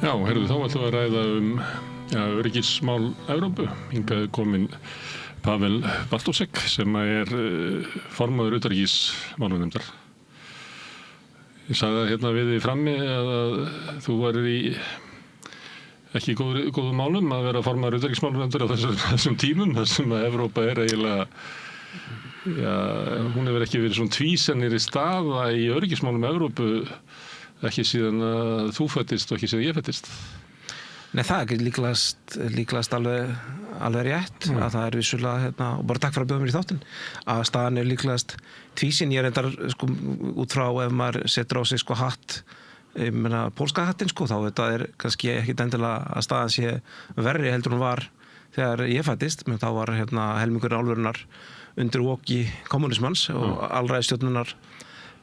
Já, heyrðu, þá ætlum við að ræða öryggismál Evrópu. Hingað kominn Pavel Bartósek sem formaður utanríkismálanefndar. Ég sagði það hérna við þig frammi að þú værir í ekki góðum málum að vera formaður utanríkismálanefndar á þessum tímum, þar sem að Evrópa eiginlega, hún hefur ekki verið svona tvísennir í staða í öryggismálum Evrópu, ekki síðan að þú fættist og ekki síðan ég fættist. Nei, það líklegast alveg rétt að það vissulega, og bara takk fyrir að bjóða mér í þáttinn, að staðan líklegast tvísinn. Ég reyndar út frá ef maður setur á sig hatt, ég meina pólska hattinn, þá þetta kannski ekkit endilega að staðan sé verri heldur hún var þegar ég fættist, menn þá var helmingur álfurinnar undir oki kommunismans og alræðisstjórnunar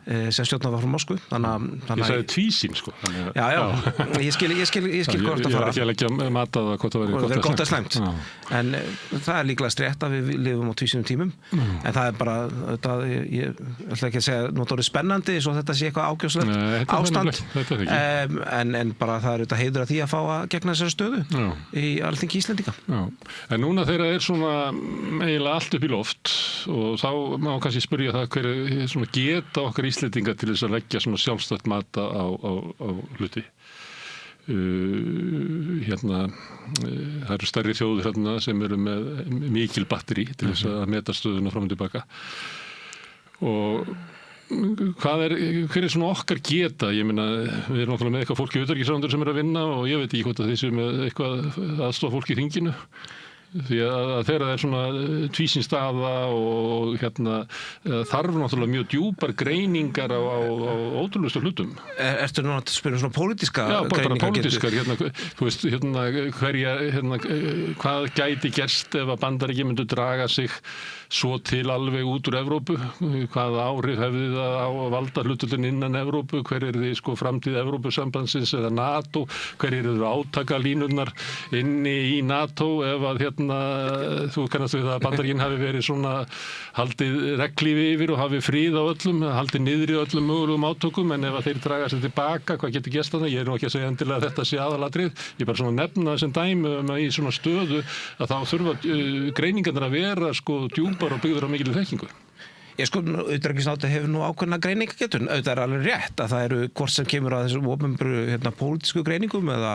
sem stjórnað var frá Moskvu. Ég sagði tvísýn, Já, ég skil hvort að fara. Ég ekki að leggja mat að hvort það verið gott að slæmt. En það líklegast rétt að við lifum á tvísýnum tímum. En það bara, ég ætla ekki að segja nota orðið spennandi, svo þetta sé eitthvað ákjóslegt ástand. En bara það þetta heiður að því að fá að gegna þessari stöðu í Alþingi Íslendinga. En núna þegar svona eiginlega allt upp í loft, og þá má kannski spyrja það hver svona geta okkar Íslendinga til þess að leggja svona sjálfstætt mat á hluti. Það eru stærri þjóðir hérna sem eru með mikil batteri til þess að meta stöðuna fram og tilbaka. Og hver svona okkar geta? Ég meina, við erum náttúrulega með eitthvað fólk í utanríkisráðuneytinu sem að vinna og ég veit ekki hvort að þeir séu með eitthvað aðstoða fólk í þinginu. Því að þegar það svona tvísýn staða og þarf náttúrulega mjög djúpar greiningar á ótrúlegustu hlutum. Ertu núna að spyrja svona pólitíska greiningar? Já, bara pólitískar. Þú veist, hvað gæti gerst ef að Bandaríkin myndu draga sig svo til alveg út úr Evrópu? Hvaða áhrif hefði það á að valda hlutullin innan Evrópu? Hver þið framtíð Evrópusambandsins eða NATO? Hver eru átakalínurnar inni í NATO ef að þú kannast við það að Bandaríkin hafi verið svona haldið reglífi yfir og hafi frið á öllum, haldið niðri á öllum mögulegum átökum, en ef að þeir draga sér tilbaka, hvað getur gerst þarna? Ég nú ekki að segja endilega að þetta sé aðalatrið, ég bara svona nefna sem dæmi í svona stöðu að þá þurfa greiningarnar að vera djúpar og byggður á mikilli þekkingu. Utanríkisráðuneytið hefur nú ákveðna greiningagetu. Auðvitað alveg rétt að það eru hvort sem kemur að þessum opinberu pólitísku greiningum eða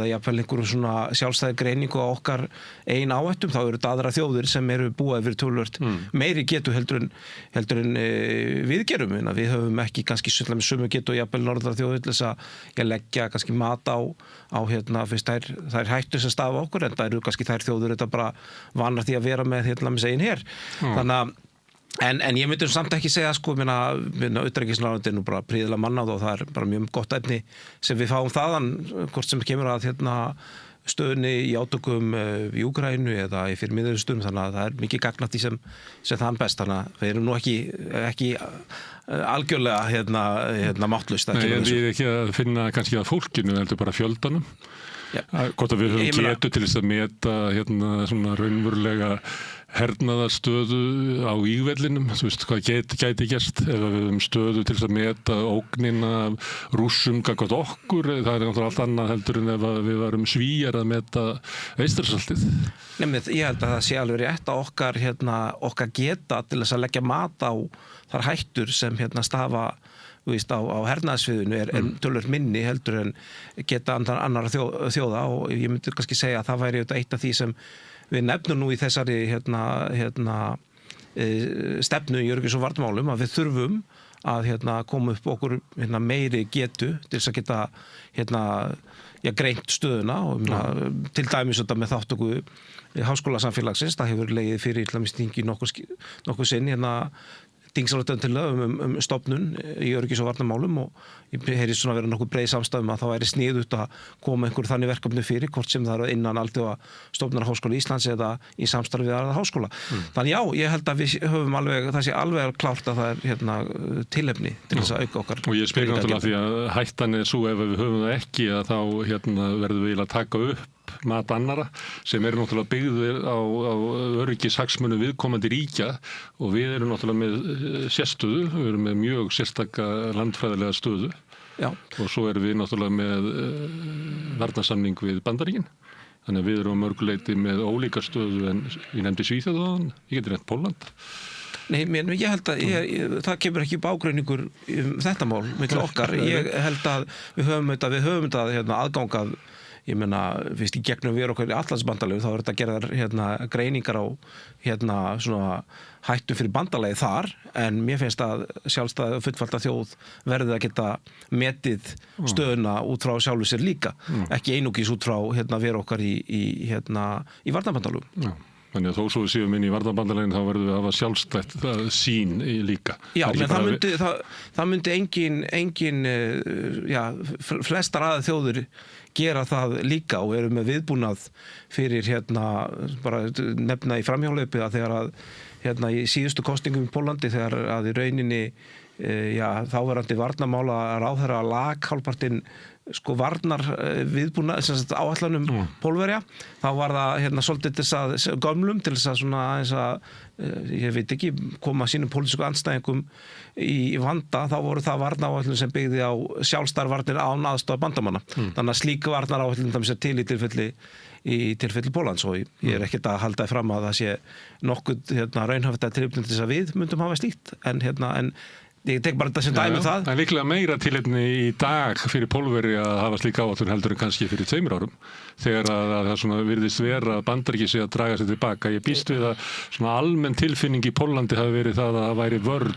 jafnvel einhverju svona sjálfstæði greiningu á okkar eigin áhættum, þá eru þetta aðra þjóðir sem eru búið fyrir töluvert meiri getu heldur en við gerum. Við höfum ekki kannski sömu getu og jafnvel norðra þjóðir til þess að leggja kannski mat á fyrst þær hættu sem stafa okkur, en það eru kannski þær þjóðir þetta bara vanar því að vera með eigin her. Þannig að En ég myndi samt ekki segja, utanríkisráðuneytið er nú bara prýðilega mannað og það bara mjög gott efni sem við fáum þaðan, hvort sem kemur að stöðunni í átökum í Úkraínu eða í fyrir miðausturlöndum, þannig að það er mikið gagnað því sem það best, þannig að við erum nú ekki algjörlega máttlaust. Nei, við erum ekki að finna kannski að fólkinu, heldur bara fjöldanum. Hvort að við höfum getu til þess að meta svona raunverulega hernaðarstöðu á ígvellinum, þú veist hvað gæti gerst ef við höfum stöðu til þess að meta ógnina Rússum gagnvart okkur, það náttúrulega allt annað heldur en ef við varum Svíar að meta Eystrasaltið. Ég held að það sé alveg rétt að okkar geta til þess að leggja mat á þar hættur sem stafa á hernaðarsviðinu er töluvert minni heldur en geta annarra þjóða, og ég myndi kannski segja að það væri eitt af því sem við nefnum nú í þessari stefnu í öryggis- og varnarmálum, að við þurfum að koma upp okkur meiri getu til þess að geta greint stöðuna og til dæmis þetta með þáttöku háskólasamfélagsins. Það hefur legið fyrir þingi nokkuð sinn þingsályktun stofnun í öryggis- og varnarmálum, og ég heyri svona vera nokkuð breið samstæðum að það væri sniðugt að koma einhver þannig verkefni fyrir, hvort sem það eru innan Alþjóðastofnunar Háskóla Íslands eða í samstarfi við aðra háskóla. Þannig ég held að við höfum það sé alveg klárt að það er tilefni til þess að auka okkar. Og ég spyr náttúrulega því að hættan er svo ef við höfum það ekki, að þá verðum við að taka upp mat annara sem náttúrulega byggðir á öryggishagsmunum viðkomandi ríkja, og við erum náttúrulega með sérstöðu, við erum með mjög sérstaka landfræðilega stöðu Já. Og svo erum við náttúrulega með varnarsamning við Bandaríkin. Þannig að við erum á mörguleiti með ólíka stöðu en ég nefndi Svíþjóð áðan, ég geti nefnt Pólland. Nei, ég held að það kemur ekki upp ágreiningur þetta mál milli okkar. Ég held að við höfum þetta aðgangað, ég meina, fyrst í gegnum við okkar í Atlantsbandalaginu, þá er þetta gerðar greiningar á svona hættu fyrir bandalagið þar, en mér finnst að sjálfstæð og fullvalda þjóð verði að geta metið stöðuna út frá sjálfu sér líka, ekki einungis út frá við okkar í varnarbandalaginu. Já. Þannig að þó svo við séum inn í varnarbandalaginu þá verðum við að hafa sjálfstætt sín líka. Já, menn það myndi engin flestar aðeins þjóður gera það líka og eru með viðbúnað fyrir bara nefna í framhjálaupi að þegar að í síðustu kosningum í Póllandi þegar að í rauninni þáverandi varnarmála ráðherra lag hálfpartinn varnar viðbúna áætlanum Pólverja, þá var það svolítið til þess að gömlum til þess að svona aðeins að ég veit ekki, koma sínum pólitísku andstæðingum í vanda, þá voru það varnaráætlun sem byggði á sjálfstæðarvarnir án aðstoðar bandamanna. Þannig að slík varnaráætlun til í tilfelli Póllands og ég er ekkert að halda fram að það sé nokkuð raunhæft að tilefni til þess að við myndum hafa slíkt, en ég tek bara þetta sem dæmi það. Það er líklega meira tilefni í dag fyrir Pólverja að hafa slík áætlun heldur en kannski fyrir 2 árum þegar að það svona virðist vera að Bandaríkin sé að draga sig tilbaka. Ég býst við að svona almenn tilfinning í Póllandi hafi verið það að það væri vörn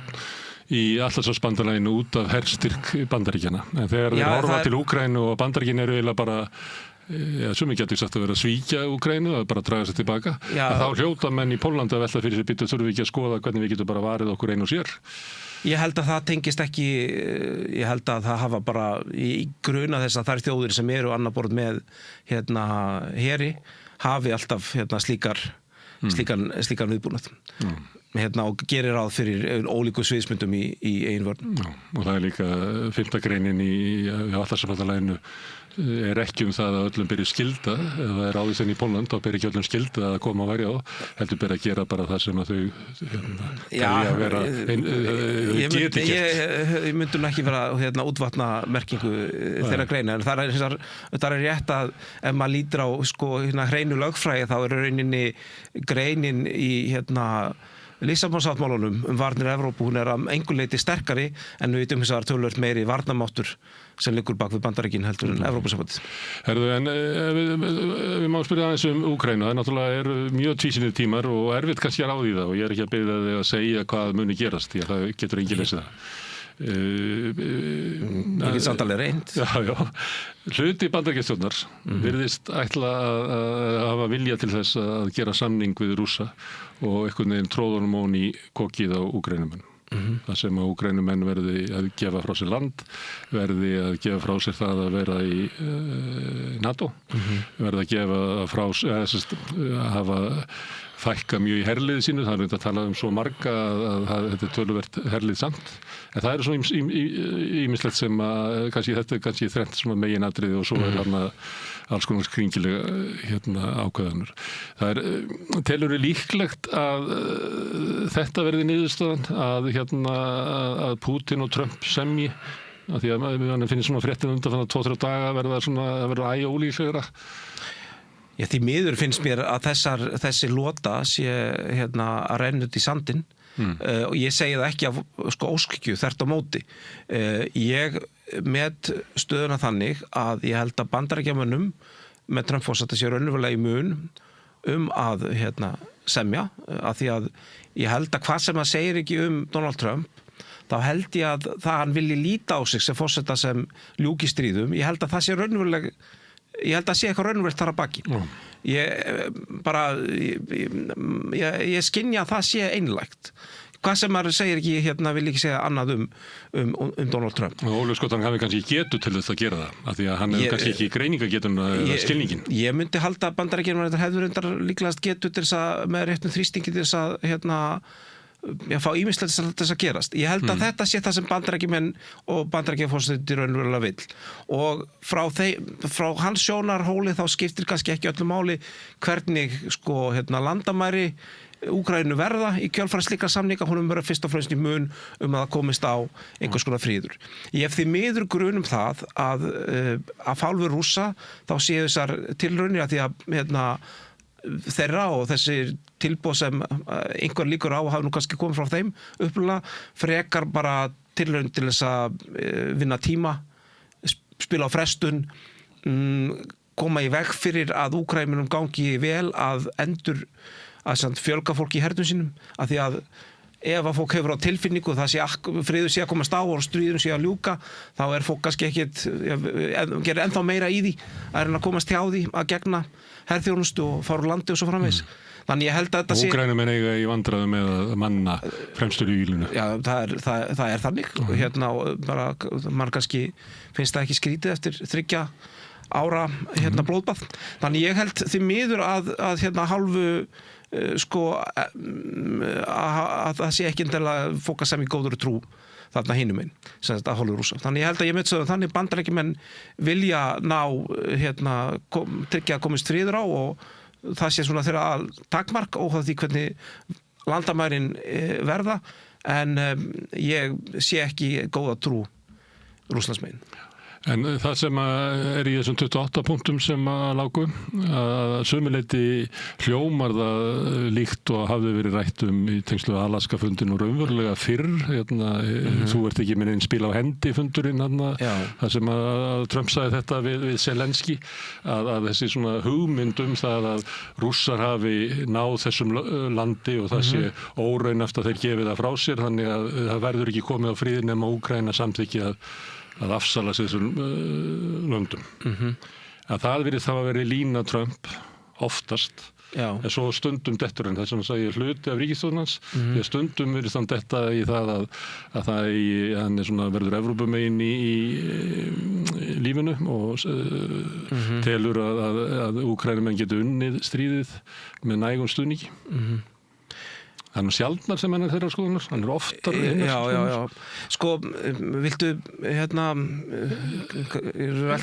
í Atlantshafsbandalaginu út af herstyrk Bandaríkjana. En þegar þeir horfa til Úkraínu og Bandaríkin eru eiginlega bara svo mikið getur sagt að vera að svíkja Úkraínu, að bara draga sig tilbaka. Þá hljóta menn í Póllandi að velta fyrir sér býttu þurfum við ekki að skoða hvernig við getum bara varið okkur ein og sér. Ég held að það tengist ekki, ég held að það hafa bara í gruna þess að þær þjóðir sem eru annaðborð með heri hafi alltaf slíkan viðbúnað. Og gerir ráð fyrir ólíku sviðsmyndum í eigin vörn. Og það er líka 5. greinin í Atlantshafsbandalaginu er ekki það að öllum byrja skylda, ef það er áður þenni í Pólland þá byrja ekki öllum skylda að koma og verja á, heldur byrja að gera bara það sem að þau geti gert. Ég myndi nú ekki vera útvatna merkingu þeirra greina, en það er rétt að ef maður lítur á hreinu lögfræði þá er rauninni greinin í Lissabonsáttmálanum varnir Evrópu, hún er að engu leyti sterkari en við vitum þess að það er töluvert meiri varnarmáttur sem liggur bak við Bandaríkin heldur en Evrópusambandið. Herðu, en við má spyrja aðeins Úkraínu, það náttúrulega eru mjög tvísýnir tímar og erfitt kannski að ráða í það og ég er ekki að biðja þig að segja hvað muni gerast, því að það getur enginn lesið það. Ekki samtalið reynd. Já. Hluti Bandaríkjastjórnar virðist ætla að hafa vilja til þess að gera samning við Rússa og einhvern veginn tróðunum ón í kokið á Úkraínumenn. Það sem að Úkraínumenn verði að gefa frá sér land, verði að gefa frá sér það að vera í NATO, verði að gefa frá sér, að hafa fækka mjög í herliði sínu, það er að tala svo marga að þetta er töluvert herlið samt, en það eru svona ýmislegt sem að þetta er kannski þrennt svona meginatriði og svo er alls konar skringilega ákveðanur. Það telurðu líklegt að þetta verði niðurstaðan að Putin og Trump semji, af því að mann finnir svona fréttin undan 2-3 daga verða ólíklegra. Já, því miður finnst mér að þessi lota sé að renna út í sandinn og ég segi það ekki af óskhyggju, þvert á móti. Ég met stöðuna þannig að ég held að Bandaríkjamönnum með Trump-forseta sé raunverulega í mun að semja, af því að ég held að hvað sem það segir ekki Donald Trump, þá held ég að það hann vilji líta á sig sem forseta sem ljúki stríðum, ég held að það sé raunverulega ég held að sé eitthvað raunverulegt þar að baki. Ég skynja að það sé einlægt. Hvað sem maður segir ekki, vil ekki segja annað Donald Trump. Og Ólafur Skottan hafi kannski getu til þess að gera það, af því að hann hefur kannski ekki greiningagetun eða skilningin. Ég myndi halda að Bandaríkjamenn hefur reyndar líklegast getu til þess að með réttum þrýstingi til þess að fá ýmislegt til þess að gerast. Ég held að þetta sé það sem Bandaríkjamenn og Bandaríkjaforseti raunverulega vill. Og frá hans sjónarhóli þá skiptir kannski ekki öllu máli hvernig sko, landamæri Úkraínu verða í kjölfar slíkra samninga, honum verður fyrst og fremst í mun að það komist á einhvers konar friður. Ég hef því miður grun það að hálfu Rússa þá séu þessar tilraunir að því að þeirra og þessi tilboð sem einhver líkur á hafa nú kannski komið frá þeim upprunalega frekar bara tilraun til þess að vinna tíma, spila á frestun, koma í veg fyrir að Úkraínum gangi vel að fjölga fólki í hernum sínum, að því að ef að fólk hefur á tilfinningu friður sé að komast á og stríðum sé að ljúka, þá fólk kannski ekkit gerir ennþá meira í því að komast hjá því að gegna herþjónustu og fara úr landi og svo framvegis. Þannig ég held að þetta sé... Úkraínumenn eiga í vandræðum með að manna fremstur í ílunu. Já, það þannig. Bara, mann kannski finnst það ekki skrítið eftir 3 ára blóðbað. Þannig ég held því miður að hálfu að það sé ekki endilega fókast sem í góðri trú þarna hinum einn, sem þetta hálfu Rússa. Þannig ég held að ég myndi að þannig Bandaríkjamenn vilja ná tryggja að komist friður á og það sé svona þeirra takmark og því hvernig landamærin verða, en ég sé ekki góða trú Rússlandsmegin. En það sem í þessum 28 punktum sem lágu, að sömuleyti hljómar það líkt og hafði verið rætt í tengslu við Alaska-fundin og raunverulega fyrr, þú ert ekki með einn spil á hendi fundurinn, það sem að Trump sagði þetta við Zelenski, að þessi svona hugmynd það að Rússar hafi náð þessum landi og það sé óraunhæft að þeir gefi það frá sér, þannig að það verður ekki komið á friði nema Úkraína samþykki að afsala sig þessum löndum. Að það virðist hafa verið lína Trump oftast, en svo stundum dettur hann, þess að hann sagði hluti af ríkisstjórnans, því að stundum virðist hann detta í það að hann svona verður Evrópumegin í lífinu og telur að Úkraínumenn geti unnið stríðið með nægum stuðningi. Það sjaldnar sem hann þeirra skoðunar, hann oftar Já. Sko, viltu velta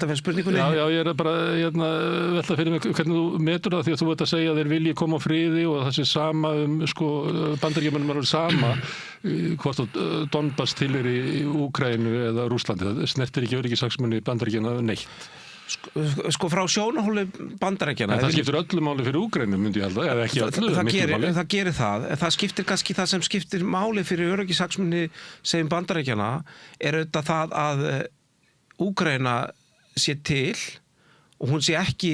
fyrir spurningunni? Já, ég bara velta fyrir mig hvernig þú metur það, því að þú ert að segja að þeir vilji koma á friði og það sé sama Bandaríkjamönnum eru sama hvort Donbass tilheyri í Úkraínu eða Rússlandi, það snertir ekki öryggishagsmuni Bandaríkjanna neitt. Sko frá sjónarhóli Bandaríkjanna. Það skiptir öllu máli fyrir Úkraínu, myndi ég halda, eða ekki öllu. Það gerir það, en það skiptir kannski það sem skiptir máli fyrir öryggishagsmuni sem Bandaríkjanna auðvitað það að Úkraína sé til og hún sé ekki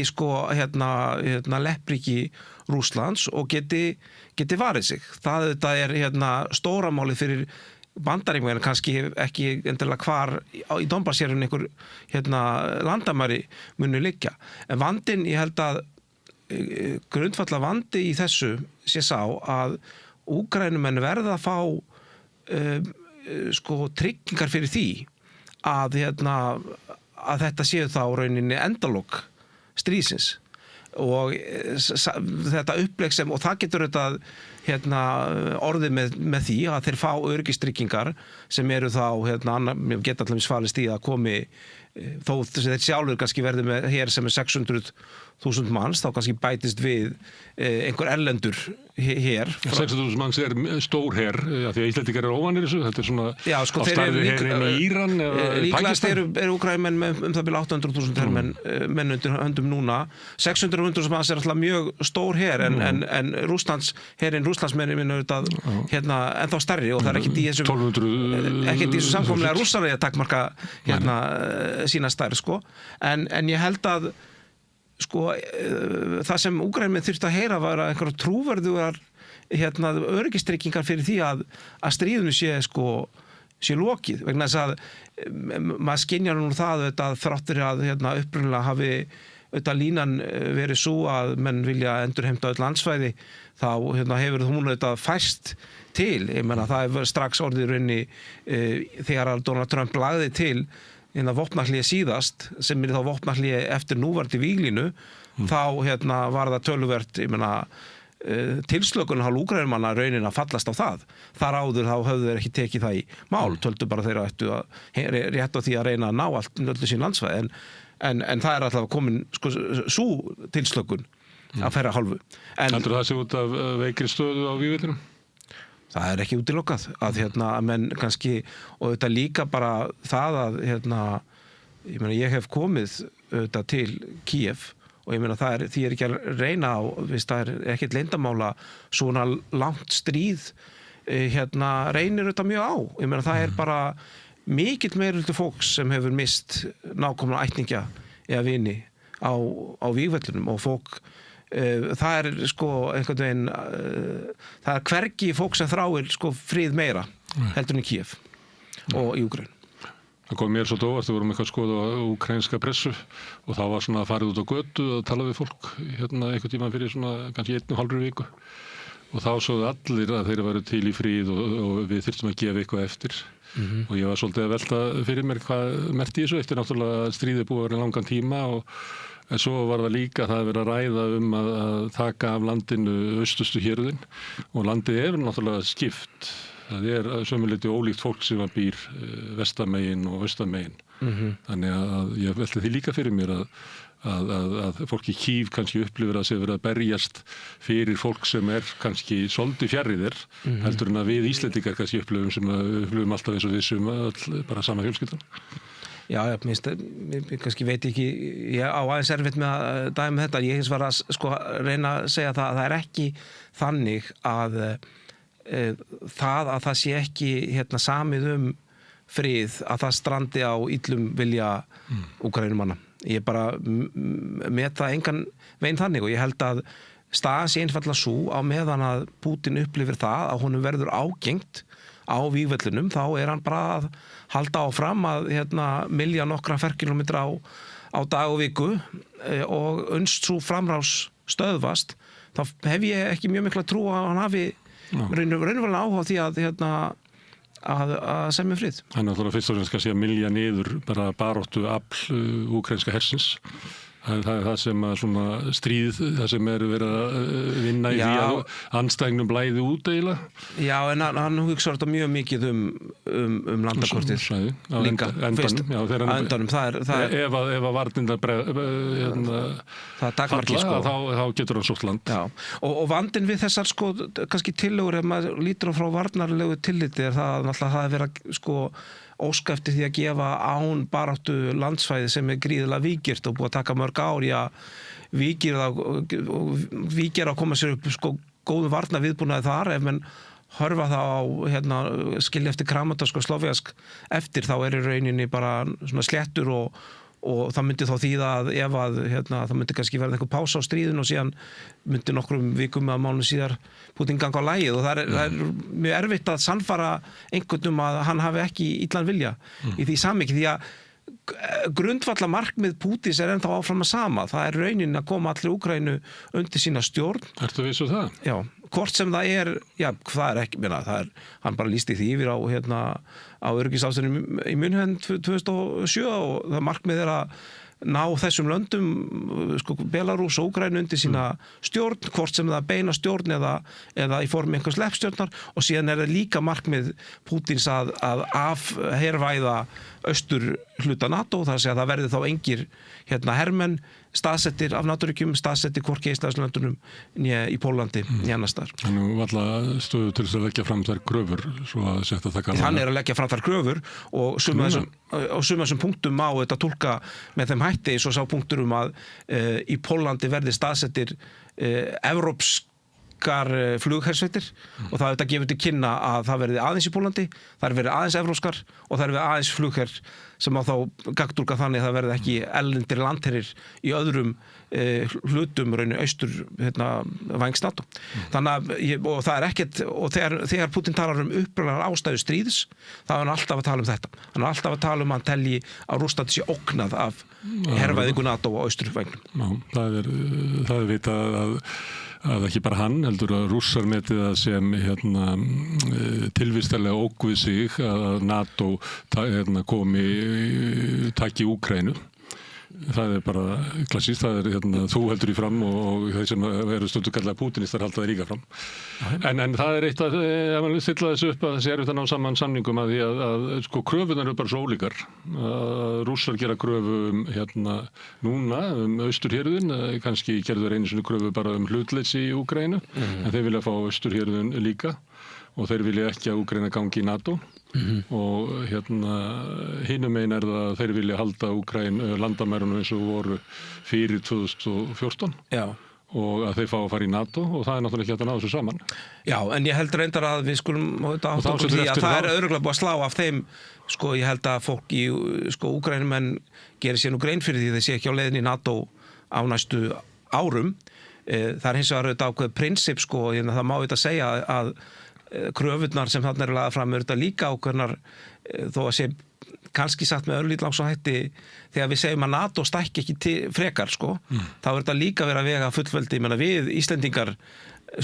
leppríki Rússlands og geti varið sig. Það stóra máli fyrir Bandaríkjamenn, kannski ekki endilega hvar í Donbass einhver landamæri muni liggja. En vandinn, ég held að grundvalla vandi í þessu sé sá að Úkraínumenn verða að fá tryggingar fyrir því að þetta séu þá rauninni endalok stríðsins. Og þetta upplegg sem, og það getur auðvitað orðið með því að þeir fá öryggistryggingar sem eru þá geta allavega svalist í að komi þó þeir sjálfur kannski verði með hér sem 600.000 manns, þá kannski bætist við einhver erlendur hér. 600.000 manns stór her, því að Íslendingar óvanir þessu, þetta svona á stærði herinn í Íran eða líklegast eru Úkraínumenn með það byrja 800.000 menn undir höndum núna. 600.000 manns alltaf mjög stór her, en Rússlandsmenn auðvitað ennþá stærri og það er ekkert í þessu samkomlega Rússar að takmarka sína stærð, en ég held að það sem Úkraínumenn þurftu að heyra var að einhverjar trúverðugar öryggistryggingar fyrir því að stríðinu sé lokið, vegna þess að maður skynjar nú það að þráttur að upprunalega hafi línan verið svo að menn vilja endurheimta öll landsvæði, þá hefur hún færst til. Ég meina, það strax orðið raunni þegar Donald Trump lagði til vopnahlé síðast, sem þá vopnahlé eftir núverandi víglínu, þá var það töluvert, ég meina, tilslökun hálf Úkraínumanna raunin að fallast á það. Þar áður þá höfðu þeir ekki tekið það í mál, töldu bara þeir ættu að rétt á því að reyna að ná öllu sín landsvæði, en það alltaf komin sko, sú tilslökun að færa hálfu. Heldur það sé út af veikri stöðu á vígvellinum? Það ekki útilokað að menn kannski, og þetta líka bara það að ég meina ég hef komið til Kíev og ég meina því ekki að reyna á, það ekkert leyndamála svona langt stríð reynir þetta mjög á. Ég meina það bara mikill meirihluti fólks sem hefur mist nákomna ættingja eða vini á vígvellunum og fólk það sko einhvern veginn það hvergi fólk sem þráir sko frið meira heldur en í Kíev og í Úkraínu. Það kom mér svo dóvart, við vorum eitthvað að skoða úkraínska pressu og þá var svona að farið út á götu og tala við fólk einhvern tímann fyrir svona kannski 1,5 viku og þá sögðu allir að þeir væru til í fríð og við þyrftum að gefa eitthvað eftir og ég var svolítið að velta fyrir mér hvað merkti þessu eftir náttúrulega stríðið búið að vera langan tíma en svo var það líka það verið að ræða að taka af landinu austustu hérðin og landið náttúrulega skipt. Það sömuleyti ólíkt fólk sem býr vestamegin og austamegin. Þannig að ég velti því líka fyrir mér að fólk í Kív kannski upplifir að sé verið að berjast fyrir fólk sem kannski svolítið fjarri þér, heldur en að við Íslendingar kannski upplifum alltaf eins og við sem bara sama fjölskyldan. Já, ég kannski veit ekki, ég á aðeins erfitt með að dæma þetta, ég hins var að sko reyna að segja það ekki þannig að það sé ekki samið frið að það strandi á illum vilja Úkraínumanna. Ég bara met það engan veginn þannig og ég held að staðan sé einfaldlega sú á meðan að Pútín upplifir það að honum verður ágengt á vígvellinum, þá hann bara að halda áfram að mylja nokkra ferkilometra á dag og viku og unnst svo framrás stöðvast, þá hef ég ekki mjög mikla trú að hann hafi raunverulega áhuga því að semja frið. Það náttúrulega fyrst og fremst kannski að mylja niður bara baráttu afl úkraínska hersins. Það það sem að svona stríð, það sem verið að vinna í því að andstæðingnum blæði út eiginlega. Já, en hann hugsar þetta mjög mikið landakortið. Líka, endanum. Ef að varnirnar falla, þá getur hann sótt land. Já, og vandinn við þessar sko, kannski tillögur, ef maður lítur frá varnarlegu tilliti, það er verið sko óska eftir því að gefa án baráttu landsvæði sem gríðilega vígirt og búið að taka mörg ár í að vígir að koma sér upp sko góðum varna viðbúnaði þar ef menn horfa þá á skilja eftir Kramatorsk og Sloviansk eftir þá í rauninni bara svona sléttur og það myndi þá þýða að ef að það myndi kannski verða einhver pása á stríðinu og síðan myndi nokkrum vikum að mánuð síðar Pútín ganga á lagið og það er mjög erfitt að sannfara einhvern að hann hafi ekki illan vilja í því samhengi því að grundvalla markmið Pútins ennþá áfram að sama. Það er raunin að koma allir Úkraínu undir sína stjórn. Ertu viss um það? Já, hvort sem það það ekki, hann bara lýsti því yfir á öryggisástæðunum í München 2007 og það markmið að ná þessum löndum, sko, Belarús og Úkraínu undir sína stjórn, hvort sem það beina stjórn eða í formi einhvers leppstjórnar og síðan það líka markmið Pútins að afhervæða austur hluta NATO, það að það verði þá engir hermenn staðsettir af NATO-ríkjum, staðsettir hvorki í Íslandslöndunum í Pólandi í annars staðar. Þannig var stöðu til þess að leggja fram þær kröfur svo að setja það kannan. Hann að leggja fram þær kröfur og suma þessum punktum má þetta túlka með þeim hætti eins og sá punktur að í Pólandi verði staðsettir evrópskar flughersveitir og það þetta gefur til kynna að það verði aðeins í Pólandi, það verði aðeins evrópskar og það verði aðeins flugherr sem á þá gagntúlka þannig að það verði ekki erlendir landherrir í öðrum hlutum rauninu austur vængs NATO. Þannig að og það er ekkert, og þegar Pútín talar upprunalega ástæðu stríðs, þá er hann alltaf að tala um þetta. Hann er alltaf að tala að hann telji að Rússland sé ógnað af hervæðingu NATO á austurvængnum. Já, það er vitað að ekki bara hann, heldur að Rússar meti það sem tilvistarlega ógn við sig að NATO taki Úkraínu Það bara klassískt, það þú heldur í fram og þeir sem eru stundu kallega pútinistar halda þeir líka fram. En það eitt að, ef maður stilla þessu upp að þessi erfitt að ná saman samningum að því að sko kröfunar eru bara svo ólíkar. Rússar gera kröfu núna austurhéruðin, kannski gerðu þeir einu sinni kröfu bara hlutleysi í Úkraínu, en þeir vilja fá austurhéruðin líka og þeir vilja ekki að Úkraína gangi í NATO. Og hinum megin það að þeir vilja halda Úkraín landamærunum eins og voru fyrir 2014 og að þeir fá að fara í NATO og það náttúrulega ekki hægt að ná þessu saman. Já, en ég held reyndar að við skulum átta okkur því að það örugglega búið að slá af þeim, sko ég held að fólk í Úkraínumenn gerir sér nú grein fyrir því þeir sé ekki á leiðinni í NATO á næstu árum. Það hins vegar ákveðið prinsip, sko, það má þetta segja að kröfurnar sem þarna eru lagðar fram eru þetta líka ákveðnar þó að sé kannski satt með örlítið langs og hætti þegar við segjum að NATO stækki ekki frekar sko, þá er þetta líka verið að vega fullveldi, ég meina við Íslendingar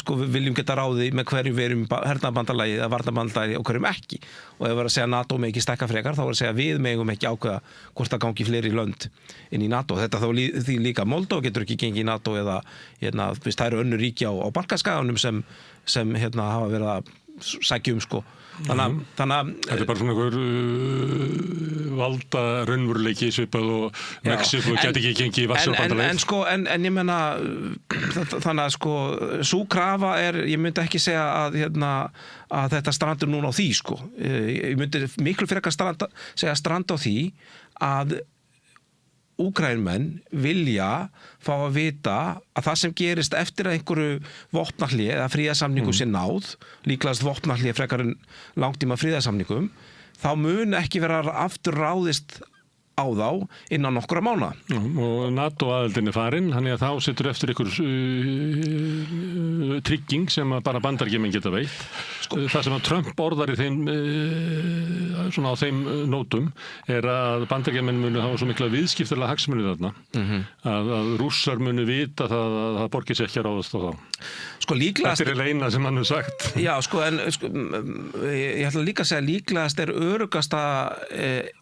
sko við viljum geta ráði með hverju við erum hernaðarbandalagi eða varnarbandalagi og hverjum ekki og ef við erum að segja að NATO með ekki stækka frekar þá er að segja að við megum ekki ákveða hvort það gangi fleiri lönd inn í NATO. Þetta þá því líka Moldóva getur ekki gengið í NATO eða það eru önnur ríki á Balkanskaganum sem hafa verið að sækja sko. Þannig að þetta bara svona einhver valda raunveruleiki svipað og Mexíkó geti ekki gengið í Varsjárbandalagið. En ég meina þannig að sko sú krafa ég myndi ekki segja að þetta strandur núna á því sko. Ég myndi miklu frekar segja stranda á því að Úkraínumenn vilja fá að vita að það sem gerist eftir að einhverju vopnahlé eða fríðarsamningu sé náð, líklegast vopnahlé frekar en langtíma fríðarsamningum, þá mun ekki vera aftur ráðist á þá innan nokkura mánaða. Og NATO-aðildin farin, þannig að þá situr eftir ykkur trygging sem að bara Bandaríkjamenn geta veitt. Það sem að Trump orðar í þeim svona á þeim nótum að Bandaríkjamenn munu hafa svo mikla viðskiptalega hagsmuni þarna að Rússar munu vita að það borgir sér ekki að ráðast á þá. Sko líklegast þetta leina sem hann hefur sagt. Já, sko, ég ætla líka að segja líklegast öruggasta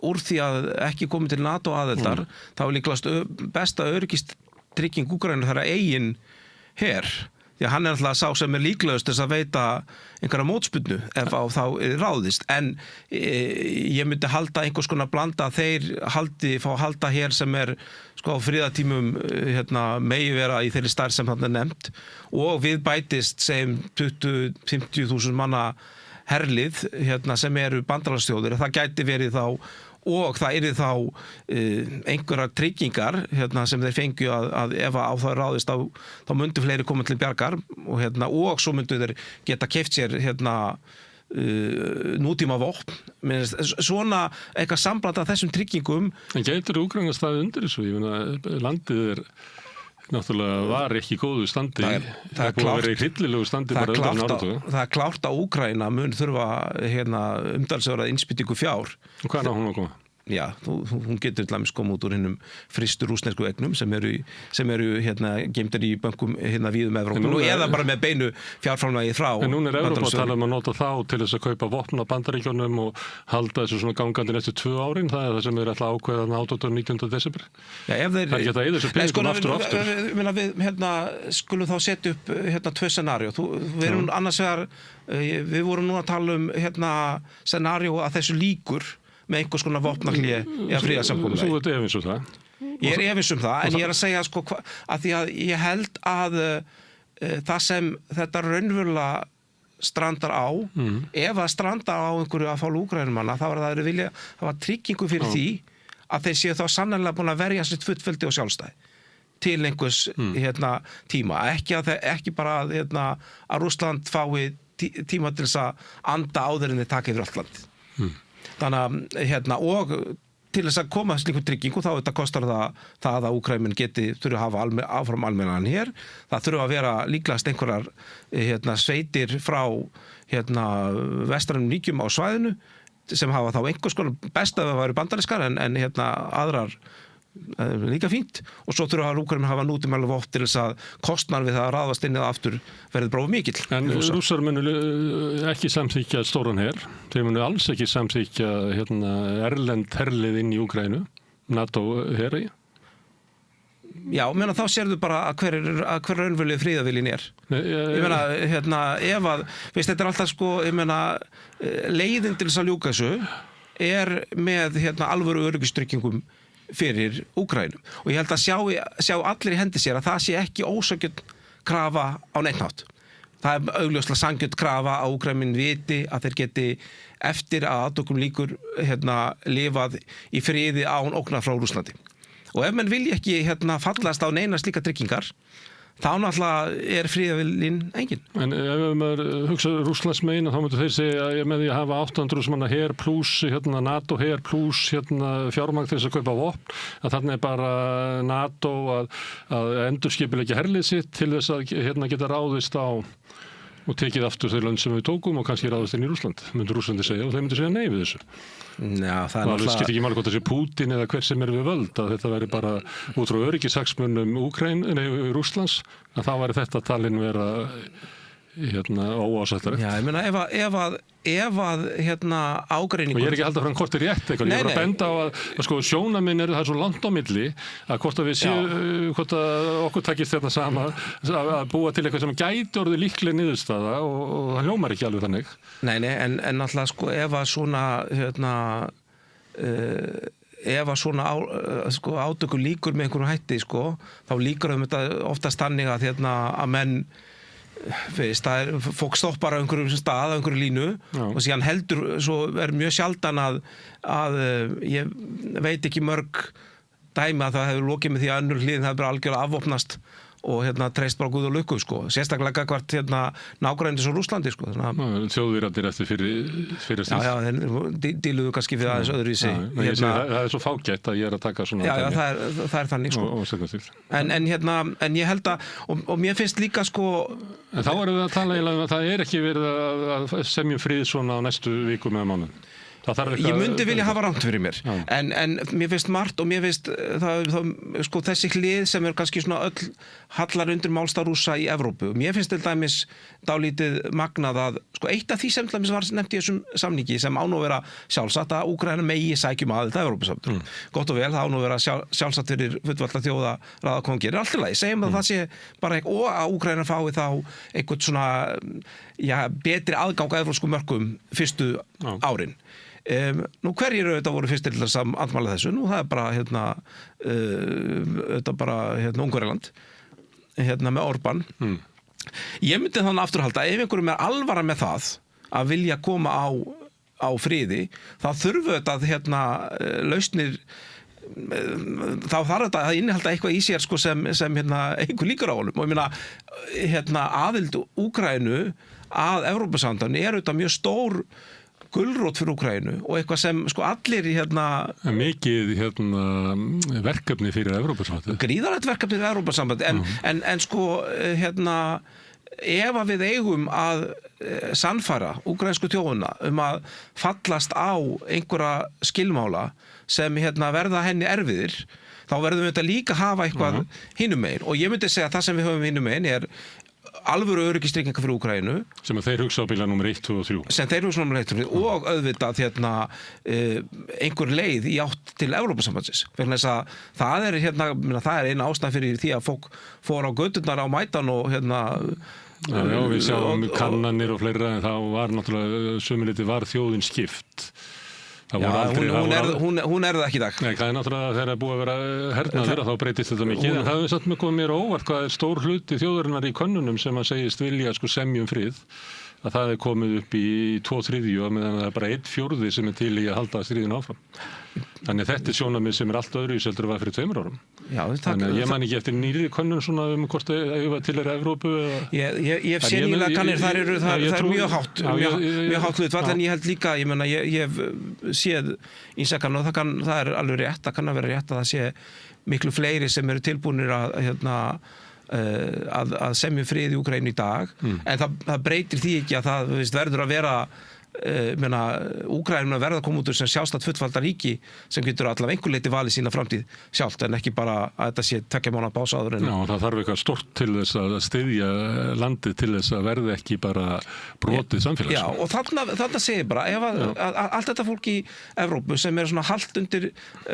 úr því að ekki komið til NATO-aðildar, þá líklegast besta öryggistrygging Úkraínu þeirra eigin her. Því að hann alltaf sá sem líklegust þess að veita einhverja mótspyrnu ef á þá ráðist. En ég myndi halda einhvers konar blanda að þeir fá að halda hér sem sko á friðartímum megi vera í þeirri stærð sem hann nefnt og við bætist segjum 20-50.000 manna herlið sem eru bandalagsþjóðir. Það gæti verið þá og það yrði þá einhverjar tryggingar sem þeir fengju að ef á það ráðist þá myndu fleiri koma til bjargar og svo myndu þeir geta keypt sér nútíma vopn. Svona eitthvað sambland af þessum tryggingum. En gætir Úkraína staðið undir þessu? Ég meina, landið náttúrulega var ekki í góðu standi. Það er búið að vera í hryllilegu standi bara undan áratuga. Það er klárt að Úkraína mun þurfa umtalsverða innspýtingu fjár. Og hvað er hún að koma? Já, hún getur til dæmis koma út úr hinnum frystu rússnesku eignum sem eru geymdir í bönkum víðum Evrópu eða bara með beinu fjárframlagi frá. En núna Evrópa að tala að nota þá til þess að kaupa vopn á Bandaríkjunum og halda þessu svona gangandi næstu 2 árin. Það er það sem er alltaf ákveðan 19. desember. Já, ef þeir... Það er ekki að eyða þessu peningum aftur og aftur. Við skulum þá setja upp 2 scenaríu. Við erum annars vegar, við vorum núna að tala um scenaríu að þessu líkur með einhvers konar vopnahlé eða friðarsamkomulagi. Þú ert efins um það? Ég er efins um það, en ég er að segja sko, að því að ég held að það sem þetta raunverulega strandar á, ef það strandar á einhverju að fá Úkraínumanna, þá er það vilja hafa tryggingu fyrir því að þeir séu þá sannarlega búin að verja sitt fullveldi og sjálfstæði til einhvers tíma. Ekki bara að Rússland fái tíma til þess að anda áður en þeir taka yfir allt landið. Þannig að og til þess að koma slíkum tryggingu þá þetta kostar það að Úkraínumenn þurfa að hafa áfram almennan hér. Það þurfa að vera líklegast einhverjar sveitir frá vestrænum ríkjum á svæðinu sem hafa þá einhvers konar best að það væri bandarískar en aðrar líka fínt og svo þurfa Úkraínumenn að hafa nútímalega vopn til þess að kostnaður við það að ráðast inn eða aftur verði brófið mikill. En Rússar munu ekki samþykja stóran her, þeir munu alls ekki samþykja erlend herlið inn í Úkraínu, NATO heri. Já, meina þá sérðu bara að hver raunveruleg friðarviljinn Ég meina, ef að, veist, þetta alltaf sko, ég meina, leiðin til þess að ljúka þessu með alvöru öryggistryggingum fyrir Úkraínu. Og ég held að sjá allir í hendi sér að það sé ekki ósökjörn krafa á neitt hátt. Það augljóslega sanngjöld krafa að Úkraínin viti að þeir geti eftir að aðtökum líkur lifað í friði án ógnar frá Rússlandi. Og ef menn vilja ekki fallast á neina slíka tryggingar, þá náttúrulega friðarviljinn engin. En ef maður hugsa Rússlandsmegin, þá myndu þeir segja að með því að hafa 800 manna her pluss NATO her pluss fjármagn til þess að kaupa vopn, að þarna bara NATO að endurskipuleggja herlið sitt til þess að geta ráðist á og tekið aftur þau lönd sem við tókum og kannski ráðast inn í Rússland, myndu Rússlandi segja, og þeir myndu segja nei við þessu. Já, það er náttúrulega... skiptir ekki máli hvort það sé Pútín eða hver sem við völd, að þetta væri bara út frá öryggishagsmunum Rússlands, að þá væri þetta talin vera óásættarlegt. Já, ég meina, ef að ágreiningur... Og ég ekki alltaf fram hvort rétt eitthvað, ég að benda á að sko sjónaminn það svo langt á milli, að hvort að við hvort að okkur takist sama, að búa til eitthvað sem gæti orðið líkleg niðurstaða og það hljómar ekki alveg þannig. Nei, en alltaf sko, ef að svona, ef að svona átöku líkur með einhverjum hætti, sko, þá líkur þetta oftast þannig að menn fólk stoppar á einhverjum stað, á einhverju línu og síðan heldur, svo mjög sjaldan að ég veit ekki mörg dæmi að það hefur lokið með því að önnur hliðin það bara algjörlega afvopnast og treyst bara Guð og lukku, sko. Sérstaklega gagnvart nágrændir svo Rússlandi, sko. Þjóðverjarnir eftir fyrir Já, þeir díluðu kannski við aðeins öðruvísi. Það er svo fágætt að ég að taka svona... Já, það er þannig, sko. En ég held að, og mér finnst líka, sko... En þá erum við að tala að það ekki verið að semjum frið svona á næstu vikum eða mánuðum. Ég myndi vilja hafa rangt fyrir mér en mér finnst margt og mér finnst sko, þessi hlið sem kannski svona öll hallar undir málstað Rússa í Evrópu. Mér finnst til dæmis dálítið magnað að sko, eitt af því sem til dæmis var nefnt í þessum samningi sem á nú að vera sjálfsagt að Úkraína megi sækjum aðild að Evrópusambandinu. Gott og vel, það á nú að vera sjálfsagt fyrir fullvalda þjóða ráðakongir. Allt í lagi, segjum að það sé bara og að Úkraína fái þá eitthvað svona betri aðgang að evrópskum mörkum fyrstu árin. Nú hverjir auðvitað voru fyrst til þess að andmæla þessu? Nú það bara auðvitað bara Ungverjaland með Orbán. Ég myndi þannig afturhalda ef einhverjum alvara með það að vilja koma á friði, þá þurfu þetta lausnir þá þarf þetta að innihalda eitthvað í sér sko, sem einhver líkur á honum og ég meina aðild Úkraínu að Evrópusambandinu auðvitað mjög stór gulrót fyrir Úkraínu og eitthvað sem sko allir mikið verkefni fyrir Evrópusambandið. Gríðarlegt verkefni fyrir Evrópusambandið en sko ef að við eigum að sannfæra úkraínsku þjóðina að fallast á einhverja skilmála sem verða henni erfiðir, þá verðum við þetta líka hafa eitthvað hinum megin og ég myndi segja að það sem við höfum hinum megin alvöru öryggistryggingar fyrir Úkraínu sem að þeir hugsa á bíla nummer 1, 2 og 3 sem þeir hugsa á nummer 1, 2 og 3 og auðvitað einhver leið í átt til Evrópusambandsins vegna þess að það er eina ástæða fyrir því að fólk fór á göturnar á Maidan og Já, við sjáum kannanir og fleira en þá var náttúrulega sömuliti var þjóðin skipt. Já, hún það ekki í dag. Nei, það náttúrulega þegar það búið að vera hernaður þá breytist þetta mikið. En það hefur satt með komið mér óvart hvað stór hluti þjóðarinnar í könnunum sem að segist vilja semjum frið. Að það komið upp í 2/3 og meðan það bara 1/4 sem til í að halda stríðinu áfram. Þannig að þetta sjónarmið sem allt öðru í seldur var fyrir 2 árum. Já, þannig að ég man ekki eftir nýrri könnun svona hvort það til Evrópu. Ég sé nýlega kannir, það er mjög hátt hlutfall en ég held líka, ég meina, ég hef séð ísakan og það er alveg rétt, það kann að vera rétt að það sé miklu fleiri sem eru tilbúnir að semja frið í Úkraínu í dag en það breytir því ekki að það verður að vera Úkraína verða að koma út úr sem sjálfstætt fullvalda ríki sem getur allavega einhver leyti valið sína framtíð sjálft en ekki bara að þetta sé 2 mánaða pása áður en. Já, það þarf eitthvað stórt til þess að styðja landið til þess að verði ekki bara brotið samfélags. Já, og þarna segir bara ef að allt þetta fólk í Evrópu sem svona hálft undir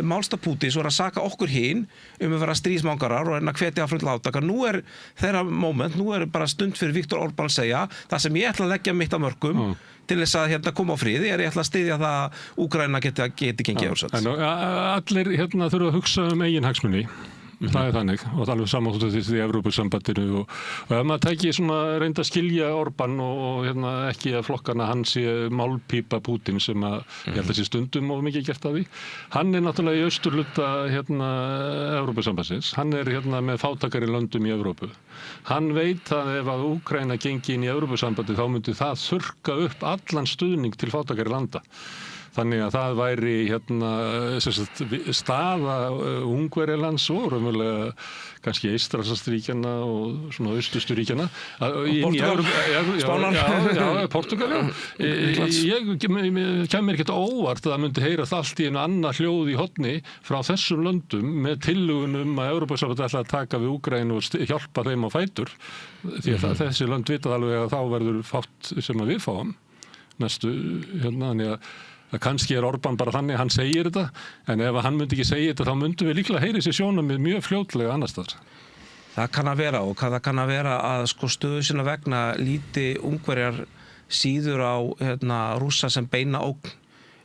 málstað Pútíns og að saka okkur hin að vera stríðsmangarar og að hvetja áfram til átaka. Nú þeirra moment, nú bara stund fyrir Viktor Orbán að segja það sem ég ætla að leggja mitt af mörkum til þess að koma á friði ég ætla að styðja það að Úkraína geti gengið ársats. Allir þurfa að hugsa eigin hagsmuni. Það þannig og það alveg saman því í Evrópusambandinu og ef maður tæki svona reynda að skilja Orbán og ekki að flokkana hann sé málpípa Pútín sem að ég held að sé stundum og mikið gert af því. Hann náttúrulega í austurhluta Evrópusambandsins. Hann með fátækari löndum í Evrópu. Hann veit að ef að Úkraína gengi inn í Evrópusambandi þá myndi það þurrka upp allan stuðning til fátækari landa. Þannig að það væri staða Ungverjalands og raunverulega kannski Eystrasaltsríkjanna og svona austustu ríkjanna. Portúgal, Spánar. Já, Portúgal, já. Ég kemur ekkert óvart að það myndi heyrast allt í einu annað hljóð í horni frá þessum löndum með tillögunum að Evrópusambandið ætla að taka við Úkraínu og hjálpa þeim á fætur. Því að þessi lönd vita alveg að þá verður fátt sem að við fáum næstu þannig að kannski Orbán bara þannig, hann segir þetta, en ef hann myndi ekki segja þetta, þá myndum við líklega heyri sér sjónarmið mjög fljótlega annars þar. Það kann að vera og það kann að vera að stöðu sinna vegna líti Ungverjar síður á Rússa sem beina ógn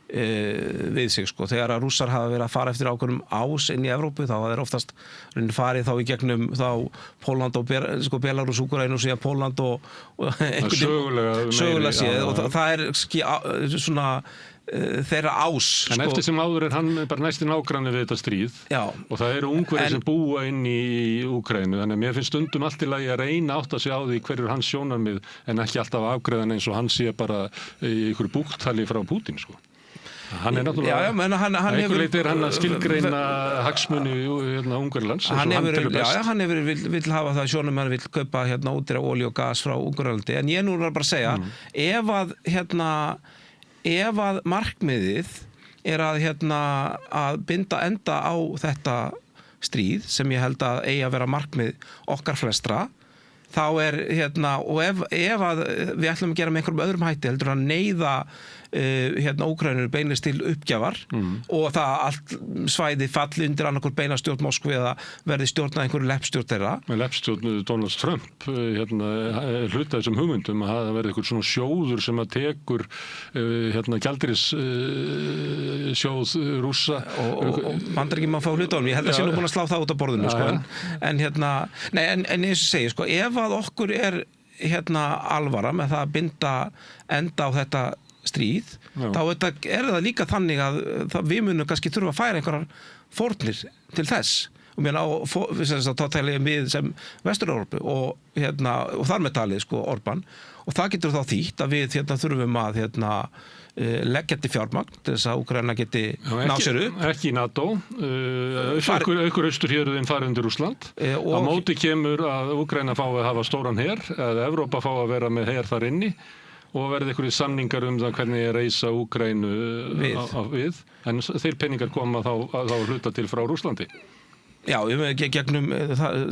við sig þegar að Rússar hafa verið að fara eftir ákveðnum ás inn í Evrópu þá hafa þeir oftast farið þá í gegnum þá Pólland og Belarús, Úkraínu og síðan Pólland og sögulega séð og það svona þeirra ás. En eftir sem áður hann bara næsti nágranni við þetta stríð. Já. Og það eru Ungverjar sem búa inn í Úkraínu, þannig að mér finnst stundum allt í lagi að reyna átt að sig á því hverjur hans sjónarmið en ekki alltaf afgreiðan eins og hann sé bara í einhverju búktali frá Pútín Hann náttúrulega, einhver leiti hann að skilgreina hagsmuni Ungverjalands. Hann vill hafa það sjónum, hann vill kaupa útýra olíu og gas frá Ungverjalandi, en ég nú bara að segja, ef að markmiðið að binda enda á þetta stríð sem ég held að eigi að vera markmið okkar flestra þá og ef að við ætlum að gera með einhverjum öðrum hætti heldur að neyða Úkraínur beinist til uppgjafar og það allt svæði falli undir annarkur beina stjórn Moskvu eða verði stjórnað einhverju leppstjórn þeirra. Leppstjórn Donald Trump hluta þessum hugmyndum að það verði einhver svona sjóður sem að tekur gjaldeyrissjóð Rússa og Bandaríkjamenn fá hluta á honum. Ég held að sé nú búin að slá það út af borðinu en eins og segi ef að okkur alvara með það að binda enda á þetta stríð, þá það líka þannig að við munum kannski þurfa að færa einhverjar fórnir til þess og þá tala ég við sem Vestur-Evrópu og þar með talið Orbán og það getur þá þýtt að við þurfum að leggja til fjármagn til þess að Úkraína geti náð sér upp. Ekki í NATO, aukur austurhéruðin farið undir Rússland. Á móti kemur að Úkraína fái að hafa stóran her, eða Evrópa fái að vera með her þar inni og verði einhverjir samningar það hvernig ég reisa Úkraínu við. En þeir peningar koma þá hluta til frá Rússlandi. Já, gegnum,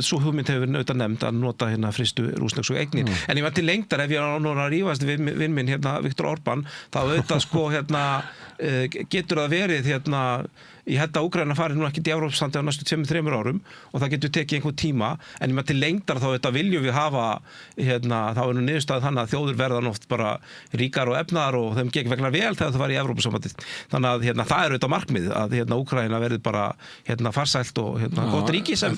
svo hugmynd hefur auðvitað nefnd að nota fristu rússnesku eignir. En ég var til lengdar ef ég núna rífast við vinn minn Viktor Orbán, þá auðvitað getur það verið ég held að Úkraína fari nú ekki í Evrópusambandið á næstu 2-3 árum og það getur tekið einhvern tíma, en ég var til lengdar þá viljum við hafa þá nú niðurstaðið þannig að þjóður verðan oft bara ríkar og efnaðar og þeim gekk vegna vel þegar það fari í Evrópusambandið. Þannig að það er auðvitað markmið að Úkraína verði bara farsælt og gott ríki sem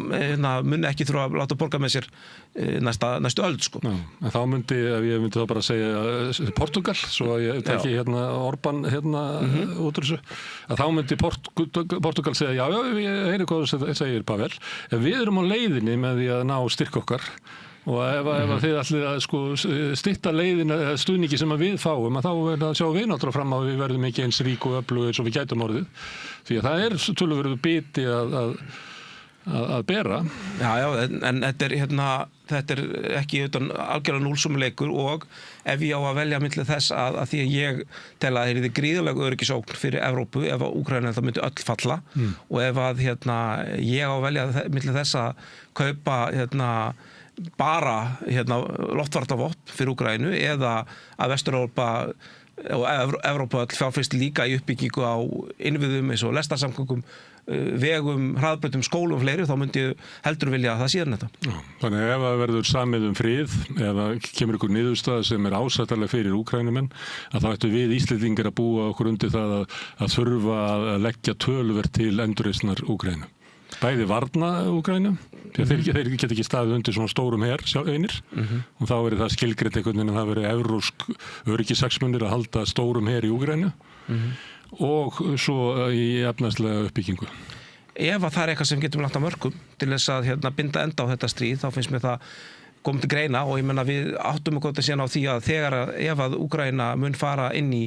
muni ekki þurfa að láta borga með sér næstu öld En þá myndi, ef ég myndi þá bara segja Portúgal, svo að ég teki Orbán út úr þessu, að þá myndi Portúgal segja já, ég heyri hvað segir Pavel, en við erum á leiðinni með því að ná styrk okkar og ef þið ætlið að stytta leiðina stuðningi sem við fáum að þá verður að sjá við náttúrulega fram að við verðum ekki eins rík og öflug eins og við gætum orðið því að það töluverður biti að bera. Já, en þetta ekki utan algjörlega núlsumuleikur og ef ég á að velja milli þess að því að ég tel að það yrði gríðarlega öryggisógn fyrir Evrópu ef að Úkraína það myndi öll falla og ef að ég á að velja milli þess að kaupa bara loftvarnavopn fyrir Úkraínu eða að Vestur-Evrópa og Evrópa öll fjárfest líka í uppbyggingu á innviðum eins og lestarsamgöngum vegum, hraðbrautum, skólum og fleiri, þá myndi ég heldur vilja að það síðan þetta. Já, þannig ef það verður samið frið, ef það kemur ykkur niðurstaða sem ásættanlega fyrir Úkraínumenn, að þá ættu við Íslendingar að búa okkur undir það að þurfa að leggja töluvert til endurreisnar Úkraínu. Bæði varna Úkraínu, þeir geta ekki staðið undir svona stórum her einir og þá verður það skilgreint einhvern veginn að það verður evrópsk öryggishagsmunir að halda stórum her í Úkraínu og svo í efnahagslega uppbyggingu. Ef að það eitthvað sem getum lagt á mörkum til þess að binda enda á þetta stríð, þá finnst mér það komið til greina og ég menna við áttum að góta síðan á því að ef að Úkraína mun fara inn í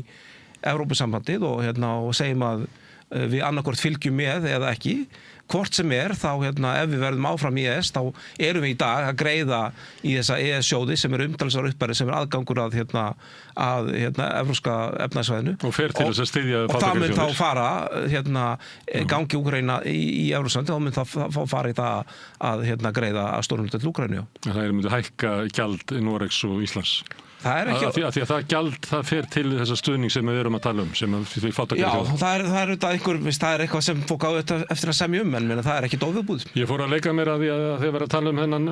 Evrópusambandið og segjum að við annarkvort fylgjum með eða ekki, hvort sem þá ef við verðum áfram í ES þá erum við í dag að greiða í þessa ES-sjóði sem umtalsverður uppbæri sem aðgangur að evrópska efnahagssvæðinu og fer til þess að styðja og það mun þá fara gangi Úkraína í Evrópusambandið þá mun það fara í það að greiða að stórum hluta til Úkraínu. Það myndi hækka gjald Noregs og Íslands. Það er ekki... Því að það gjald, það fer til þessa stuðning sem við erum að tala sem við fátakar þjóð. Já, það er eitthvað sem fólk á eftir að semja en það er ekki dofubúð. Ég fór að leika mér að því að þeir verða að tala hennan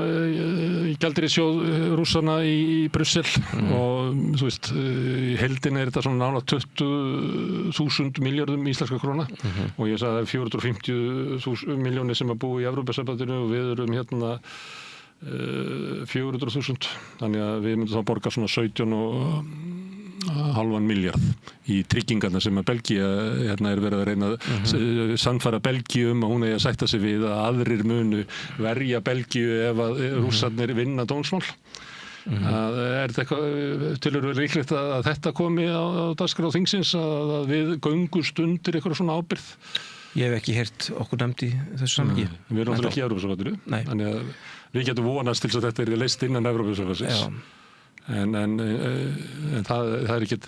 gjaldeyrisjóð Rússana í Brussel og þú veist, í heildin er þetta svona nála 20.000 milljörðum íslenska króna og ég sagði að 450 milljónir sem að búa í Evrópusambandinu og við erum 400.000, þannig að við myndum þá borga svona 17,5 milljarð í tryggingarna sem að Belgía er verið að reyna að sannfæra Belgíu að hún eigi að sætta sig við að aðrir munu verja Belgíu ef að Rússarnir vinna dómsmál. Er þetta eitthvað tilurðu líklegt að þetta komi á dagskrá þingsins að við göngust undir eitthvað svona ábyrgð? Ég hef ekki heyrt okkur nefnt í þessu samhengi. Við erum náttúrulega ekki í Evrópusambandinu, þannig að við getum vonast til að þetta er leyst innan Evrópusambandsins. En það er ekki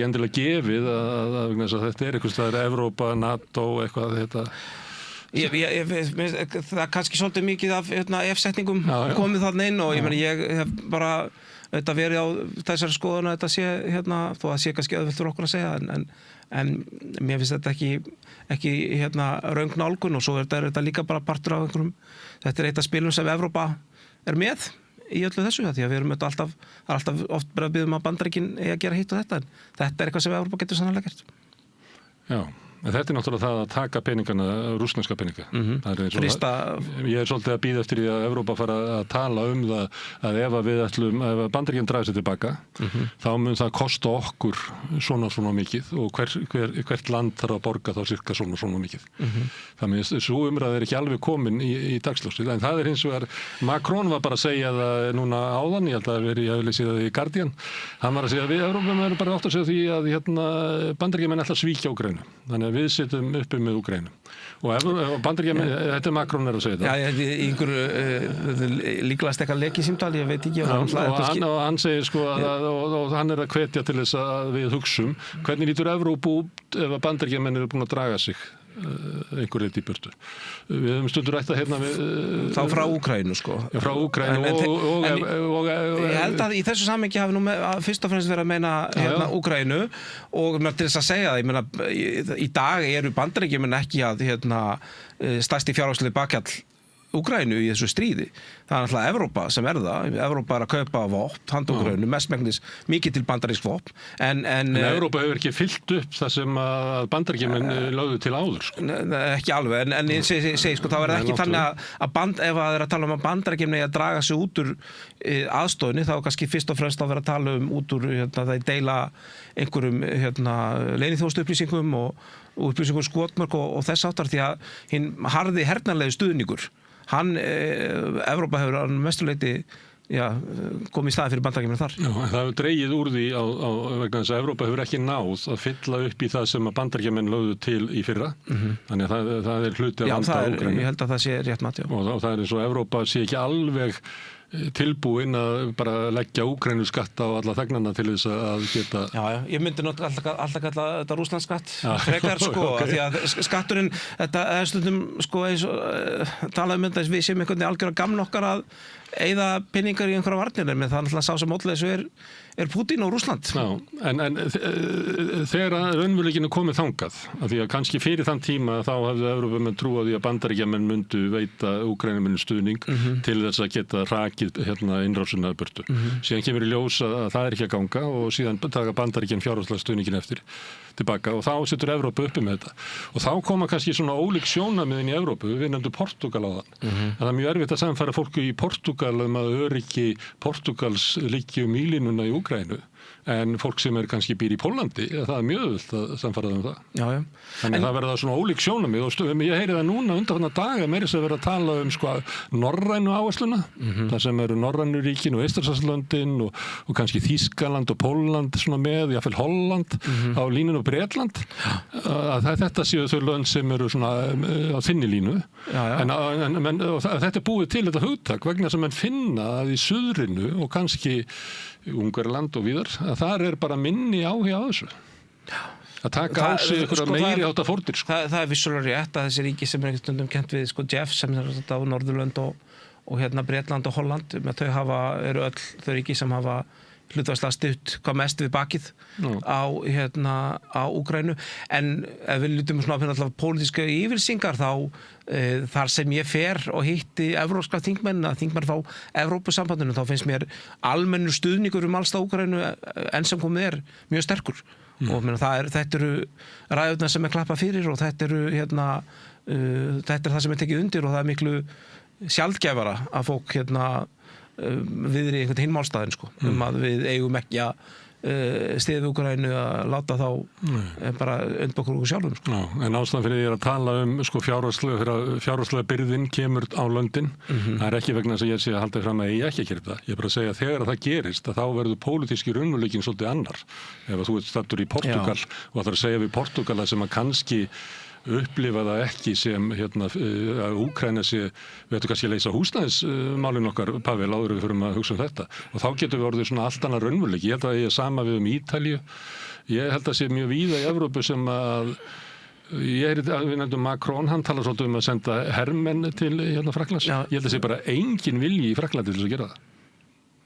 endilega gefið að þetta er eitthvað staðar Evrópa, NATO, eitthvað þetta. Það er kannski svolítið mikið af F-setningum komið þarna inn og ég hef bara verið á þessari skoðun að þetta sé þó að sé kannski auðvelt fyrir okkur að segja en mér finnst þetta ekki röng nálgun og svo er þetta líka bara partur af einhverjum, þetta er eitt af spilum sem Evrópa er með í öllu þessu, því að við erum alltaf oft bara að biðja að Bandaríkin eigi að gera hitt og þetta, en þetta er eitthvað sem Evrópa getur sannlega gert. Já. En þetta er náttúrulega það að taka peningana, rússneska peninga. Ég er svolítið að bíða eftir því að Evrópa fara að tala það að ef við ætlum, ef Bandaríkin draga sér tilbaka, þá mun það kosta okkur svona mikið og hvert land þarf að borga þá cirka svona mikið. Þannig að svo umræð er ekki alveg komin í dagsljósið. En það er hins vegar, Macron var bara að segja það núna áðan, ég held að ég hef lesið það í Guardian, hann var að segja að við Evrópum erum bara átt að segja því að Bandaríkjamenn ætla að svíkja Úkraínu. Þannig að við sittum uppi með Úkraínu. Og Bandaríkjamenn, þetta er Macron að segja þetta. Já, einhver líklegast eitthvað leki símtali, ég veit ekki. Og hann segir sko og hann er að hvetja til þess að við hugsum hvernig lítur Evrópu út ef að Bandaríkjamenn eru búin að draga sig einhver eitt í burtu. Við höfum stundur rætt að þá frá Úkraínu sko. Já, frá Úkraínu og ég held að í þessu samhengi hafi nú fyrst og fremst verið að meina Úkraínu og til þess að segja það, ég meina í dag eru Bandaríkjamenn ekki að stærsti fjárhagslega bakhjall Úkraínu í þessu stríði. Það er náttúrulega Evrópa sem það. Evrópa er að kaupa vopn, handa Úkraínu, mestmegnis mikið til bandarísk vopn. En Evrópa hefur ekki fyllt upp það sem að Bandaríkjamenn lögðu til áður. Sko. Ekki alveg, en ég segi sko, þá er það ekki þannig að ef það er að tala um að Bandaríkjamenn að draga sig út úr aðstoðinni, þá kannski fyrst og fremst að vera að tala út úr það deila einhverjum leyniþjónustuupplýsingum og upplýsingum skotmörk og þess áttar því að hinn harði hernanlegi stuðningur Evrópa hefur að mestuleyti komið í staði fyrir Bandaríkjamenn þar. Já, það hefur dregið úr því vegna þess að Evrópa hefur ekki náð að fylla upp í það sem að Bandaríkjamenn lögðu til í fyrra. Þannig að það er hluti af vanda Úkraínu. Ég held að það sé rétt mat, já. Og það er eins og Evrópa sé ekki alveg tilbúin að bara leggja Úkraínu skatt á alla þegnana til þess að geta... Já, ég myndi alltaf kalla þetta Rússlandsskatt frekar, sko, okay. Því að skatturinn, þetta er stundum, sko, eins og talaðum þetta, við séum einhvern veginn algjörða gamla okkar að eyða peningar í einhverja varnir, en það er náttúrulega sá sem mótlega þessu er Putin og Rússland. Já, en þegar raunveruleikinn er komið þangað, af því að kannski fyrir þann tíma þá hefðu Evrópumenn trúað því að Bandaríkjamenn myndu veita Úkraínumennum stuðning til þess að geta rakið innrásina burtu. Síðan kemur í ljós að það er ekki að ganga og síðan taka Bandaríkjamenn fjárhagslega stuðningin eftir tilbaka og þá setur Evrópu uppi með þetta. Og þá koma kannski svona ólík sjónarmiðin í Evrópu, við nefndum Portúgal á þann. Það er mjög erfitt að samfæra fólku í Portúgal að öryggi Portúgals liggi í línuna í Úkraínu, en fólk sem kannski býr í Póllandi, það er mjög auðvelt að samfara það. Já. Þannig það verða svona ólík sjónarmið og ég heyri það núna undanfarna daga meira sem verða að tala sko norrænu áhersluna, þar sem eru norrænu ríkin og Eystrasaltslöndin og kannski Þýskaland og Pólland svona með, jafnvel Holland á línunu og Bretland, að þetta séu þau lönd sem eru svona á þinni línu. En þetta er búið til þetta hugtak vegna sem menn finna að í suðrinu og kannski Ungverjaland og víðar, að þar er bara minni áhuga á þessu. Að taka á sig einhverja meiri átta fórnir. Það er vissulega rétt að þessi ríki sem er ekkert stundum kennt við Jeff sem er á Norðurlönd og Bretland og Holland, eru öll þau ríki sem hafa hlutværslega stutt hvað mest við bakið á Úkraínu, en ef við lítum svona að finna alltaf pólitíska yfirlýsingar þá þar sem ég fer og hitti evrópska þingmenn frá Evrópusambandinu, þá finnst mér almennur stuðningur alls á Úkraínu enn sem komið er mjög sterkur og þetta eru ræðurnar sem er klappað fyrir og þetta er það sem er tekið undir og það er miklu sjaldgæfara að fólk viðri einhvern hinn málstæðin sko, að við eigum ekki að stiðið Úkraínu að láta þá bara undir okkur sjálfum sko. En ástæðan fyrir því að tala sko fjárhagslega byrðin kemur á löndin, það er ekki vegna þess að ég sé að halda fram að ég ekki að gera það, ég er bara að segja að þegar það gerist að þá verður pólitíski raunveruleikinn svolítið annar. Ef þú ert staddur í Portúgal og það er að segja við Portúgala sem að kannski upplifa það ekki sem að Úkraína sé, við ættum kannski að leysa húsnæðismálin okkar, Pavel, áður við förum að hugsa þetta og þá getum við orðið svona allt annað raunveruleiki. Ég held að ég er sama við Ítalíu, ég held að sé mjög víða í Evrópu sem að við nefndum Macron, hann talar svolítið að senda hermenn til Frakklands. Ég held að sé bara engin vilji í Frakklandi til þess að gera það.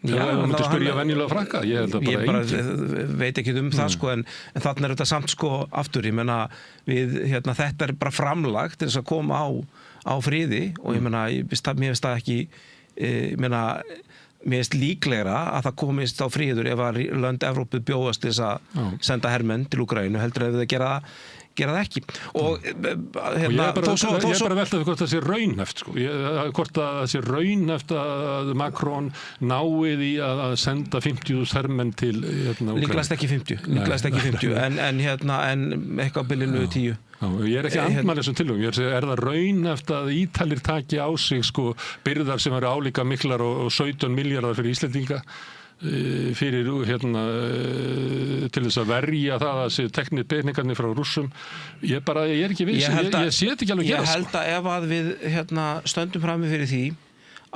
Þú myndir spyrja venjulega Frakka, ég held að ég bara veit ekki það sko, en þarna er þetta samt sko aftur, ég meina þetta er bara framlag til þess að koma á friði og ég meina, mér finnst það ekki mér finnst líklegra að það komist á friður ef að lönd Evrópu bjóðast til þess að senda hermenn til Úkraínu heldur ef það gera það ekki og ég er bara að velta við hvort það sé raunhæft sko. Hvort að það sé raunhæft að Macron náið í að senda 50.000 hermenn til líklegast ekki 50 en eitthvað bylinu 10. Ég er ekki andmæli þessum tillögum, ég er að segja, er það raunhæft að Ítalir taki á sig sko byrðar sem eru álíka miklar og 17 milljarðar fyrir Íslendinga fyrir til þess að verja það að sé teknir peningarnir frá Rússum. Ég er ekki viss, ég sé þetta ekki alveg gerast. Ég held að ef að við stöndum frammi fyrir því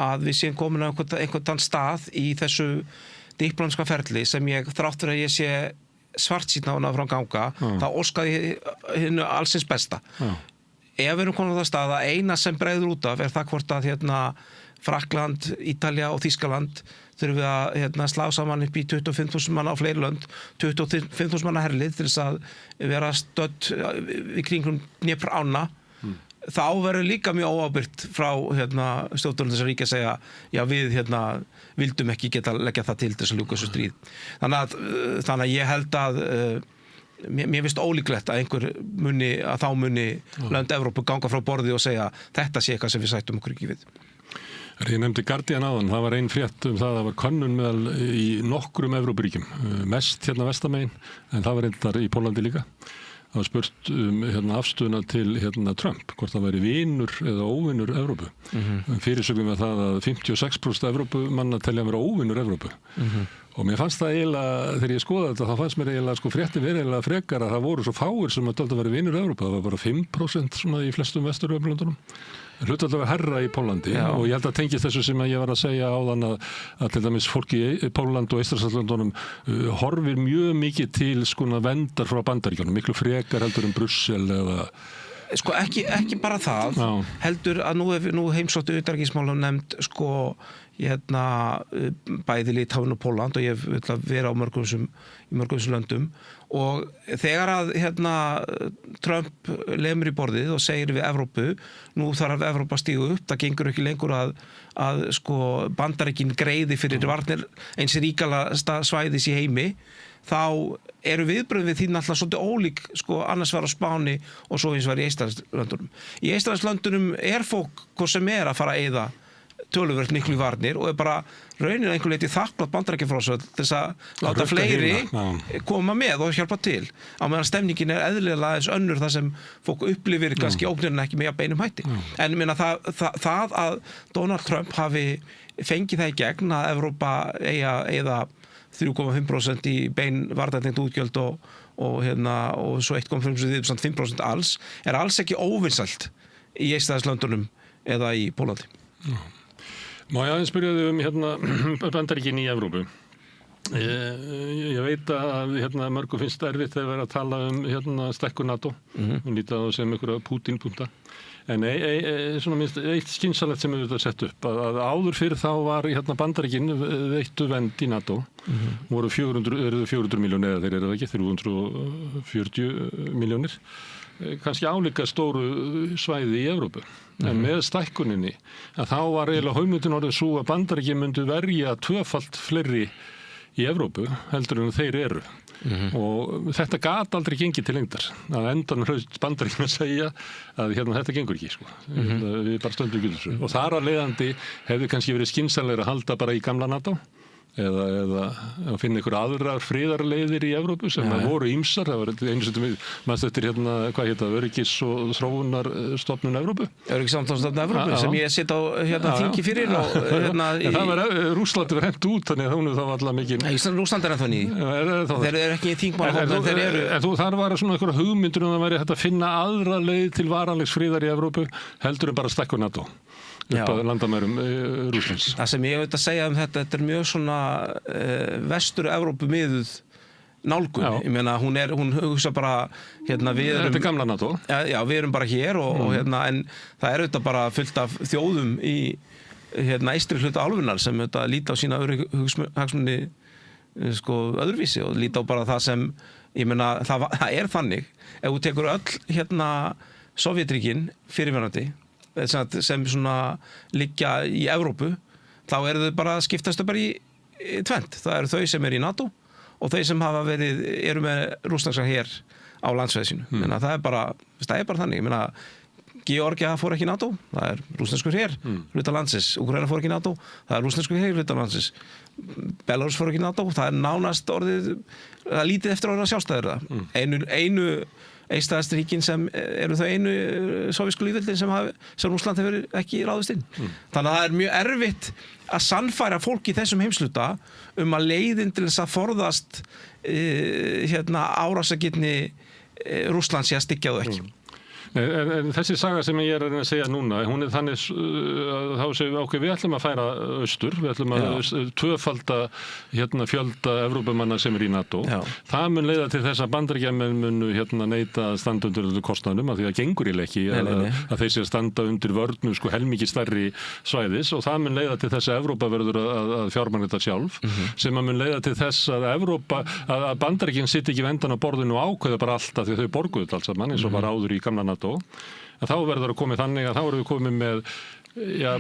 að við séum komin á einhvern stað í þessu diplómska ferli sem ég þrátt fyrir að ég sé svartsýnn á hana frá ganga, þá óskaði ég hinnu allsins besta. Ef við erum komin á það stað að eina sem breiður út af er það hvort að Frakkland, Ítalía og Þýskaland þurfum við að slá saman upp í 25.000 manna á fleiri lönd, 25.000 manna herlið til þess að vera stödd í kringum Dnépr ána. Þá verður líka mjög óábyrgt frá stjórnvöldum þessar ríkja að segja já við vildum ekki geta leggja það til þess að ljúka þessu stríð. Þannig að ég held að mér finnst ólíklegt að þá muni lönd Evrópu ganga frá borði og segja þetta sé eitthvað sem við sættum okkur ekki við. Ég nefndi Guardian áðan, það var ein frétt það var könnun meðal í nokkrum Evrópuríkjum, mest vestamegin, en það var reyndar í Póllandi líka, það var spurt afstöðuna til Trump, hvort það væri vinur eða óvinur Evrópu. Fyrirsögnum með það að 56% Evrópumanna telja að vera óvinur Evrópu. Og mér fannst það eiginlega, þegar ég skoðaði þetta, þá fannst mér eiginlega fréttin verið eiginlega frekar að það voru svo fáir sem að töldu að vera vinur Evrópu. Það var bara 5% svona í flestum Vesturlöndunum. Hlutfallið var herra í Póllandi og ég held að tengist þessu sem ég var að segja áðan að til dæmis fólki í Pólland og Eystrasaltslöndunum horfir mjög mikið til verndar frá Bandaríkjunum, miklu frekar heldur en Brussel eða... Sko ekki bara það, heldur að nú heimsóttu utanríkismálum nefnd bæði Litáin og Pólland og ég vil að vera í mörgum þessum löndum og þegar að Trump lemur í borðið og segir við Evrópu, nú þarf Evrópa að stíga upp, það gengur ekki lengur að Bandaríkin greiði fyrir varnir eins ríkasta svæðis í heimi, þá eru viðbrögð við því náttúrulega svolítið ólík annars var á Spáni og svo hins var í Eystrasaltslöndunum. Í Eystrasaltslöndunum fólk hvað sem að fara að eyða töluvert miklu varnir og bara raunin einhver leyti þakklátt Bandaríkjafrásöld til þess að láta fleiri koma með og hjálpa til. Á meðan stemningin eðlilega eins önnur þar sem fólk upplifir kannski ógnirinn ekki með að beinum hætti. En minna það að Donald Trump hafi fengið það í gegn að Evrópa eyða 3,5% í bein varnartengt útgjöld og svo 1,5% alls alls ekki óvinsælt í Eystrasaltslöndunum eða í Póllandi. Má ég aðeins spyrja Bandaríkin í Evrópu. Ég veit að mörgum finnst erfitt að vera að tala stækkun NATO. Við nýta það sem einhverja Pútín-punta. En svona minnst eitt skynsamlegt sem við sett upp að áður fyrir þá var Bandaríkin veittu vernd í NATO. Voru 400 milljónir eða þeir eru það ekki, 340 milljónir. Kannski álíka stóru svæði í Evrópu. En með stækkuninni að þá var eiginlega hugmyndin orðið svo að Bandaríkin myndu verja tvöfalt fleiri í Evrópu heldur en þeir eru. Og þetta gat aldrei gengið til lengdar. Að endan hlaut Bandaríkin að segja að þetta gengur ekki. Við bara stöndum ekki þessu. Og þar að leiðandi hefði kannski verið skynsamlegra að halda bara í gamla NATO. Eða að finna einhver aðrar friðarleiðir í Evrópu sem voru ýmsar. Það var einu sem mannst eftir hvað hétta, Öryggis- og þróunarstofnun Evrópu. Öryggissamtastofnun Evrópu sem ég sitt á þingi fyrir og það var Rússlandi var hent út þannig að hún þá allar mikið. Rússland ennþá ný. Þeir eru ekki þingmál en þeir eru. En þar var svona einhverja hugmyndur það væri hægt að finna aðra leið til varanlegs friðar í Evrópu heldur en bara stækka NATO. Upp að landamærum Rússlands. Það sem ég veit að segja þetta er mjög svona vestur-Evrópu miðuð nálgun. Ég meina hún hugsa bara við erum Þetta gamla NATO. Já, við erum bara hér og en það er auðvitað bara fullt af þjóðum í eystri hluta álfunnar sem líta á sína hagsmuni öðruvísi og líta á bara það sem ég meina það er þannig ef þú tekur öll Sovétríkin fyrirverandi sem svona liggja í Evrópu, þá eru þau bara skiptast bara í tvennt. Það eru þau sem eru í NATO og þau sem eru með rússneska her á landsvæði sínu. Það er bara þannig. Ég meina, Georgia fór ekki í NATO, það er rússneskur her hluta landsins. Úkraína fór ekki í NATO, það er rússneskur her hluta landsins. Belarus fór ekki í NATO, það er nánast orðið, það er lítið eftir orðið að sjálfstæður það. Einu Eystrasaltsríkin sem eru þau einu sovéskú lýðveldin sem Rússland hefur ekki ráðist inn. Þannig að það er mjög erfitt að sannfæra fólk í þessum heimsluta að leiðin til þess að forðast árásargirni Rússlands sé að styggja þau ekki. En þessi saga sem ég að segja núna, hún þannig þá segjum við við ætlum að færa austur, við ætlum að tvöfalda fjölda Evrópumanna sem í NATO. Það mun leiða til þess að Bandaríkjamenn munu neita að standa undir kostnaðinum af því að gengur ekki að þeir sé að standa undir vörnum helmingi stærri svæðis og það mun leiða til þess að Evrópa verður að fjármagna þetta sjálf sem mun leiða til þess að að Bandaríkin sitt ekki vendan á borðinu og ákveða bara allt af því þau borguðu allt saman eins og bara áður í gamla NATO. Að þá verður að komið þannig að þá erum við komið með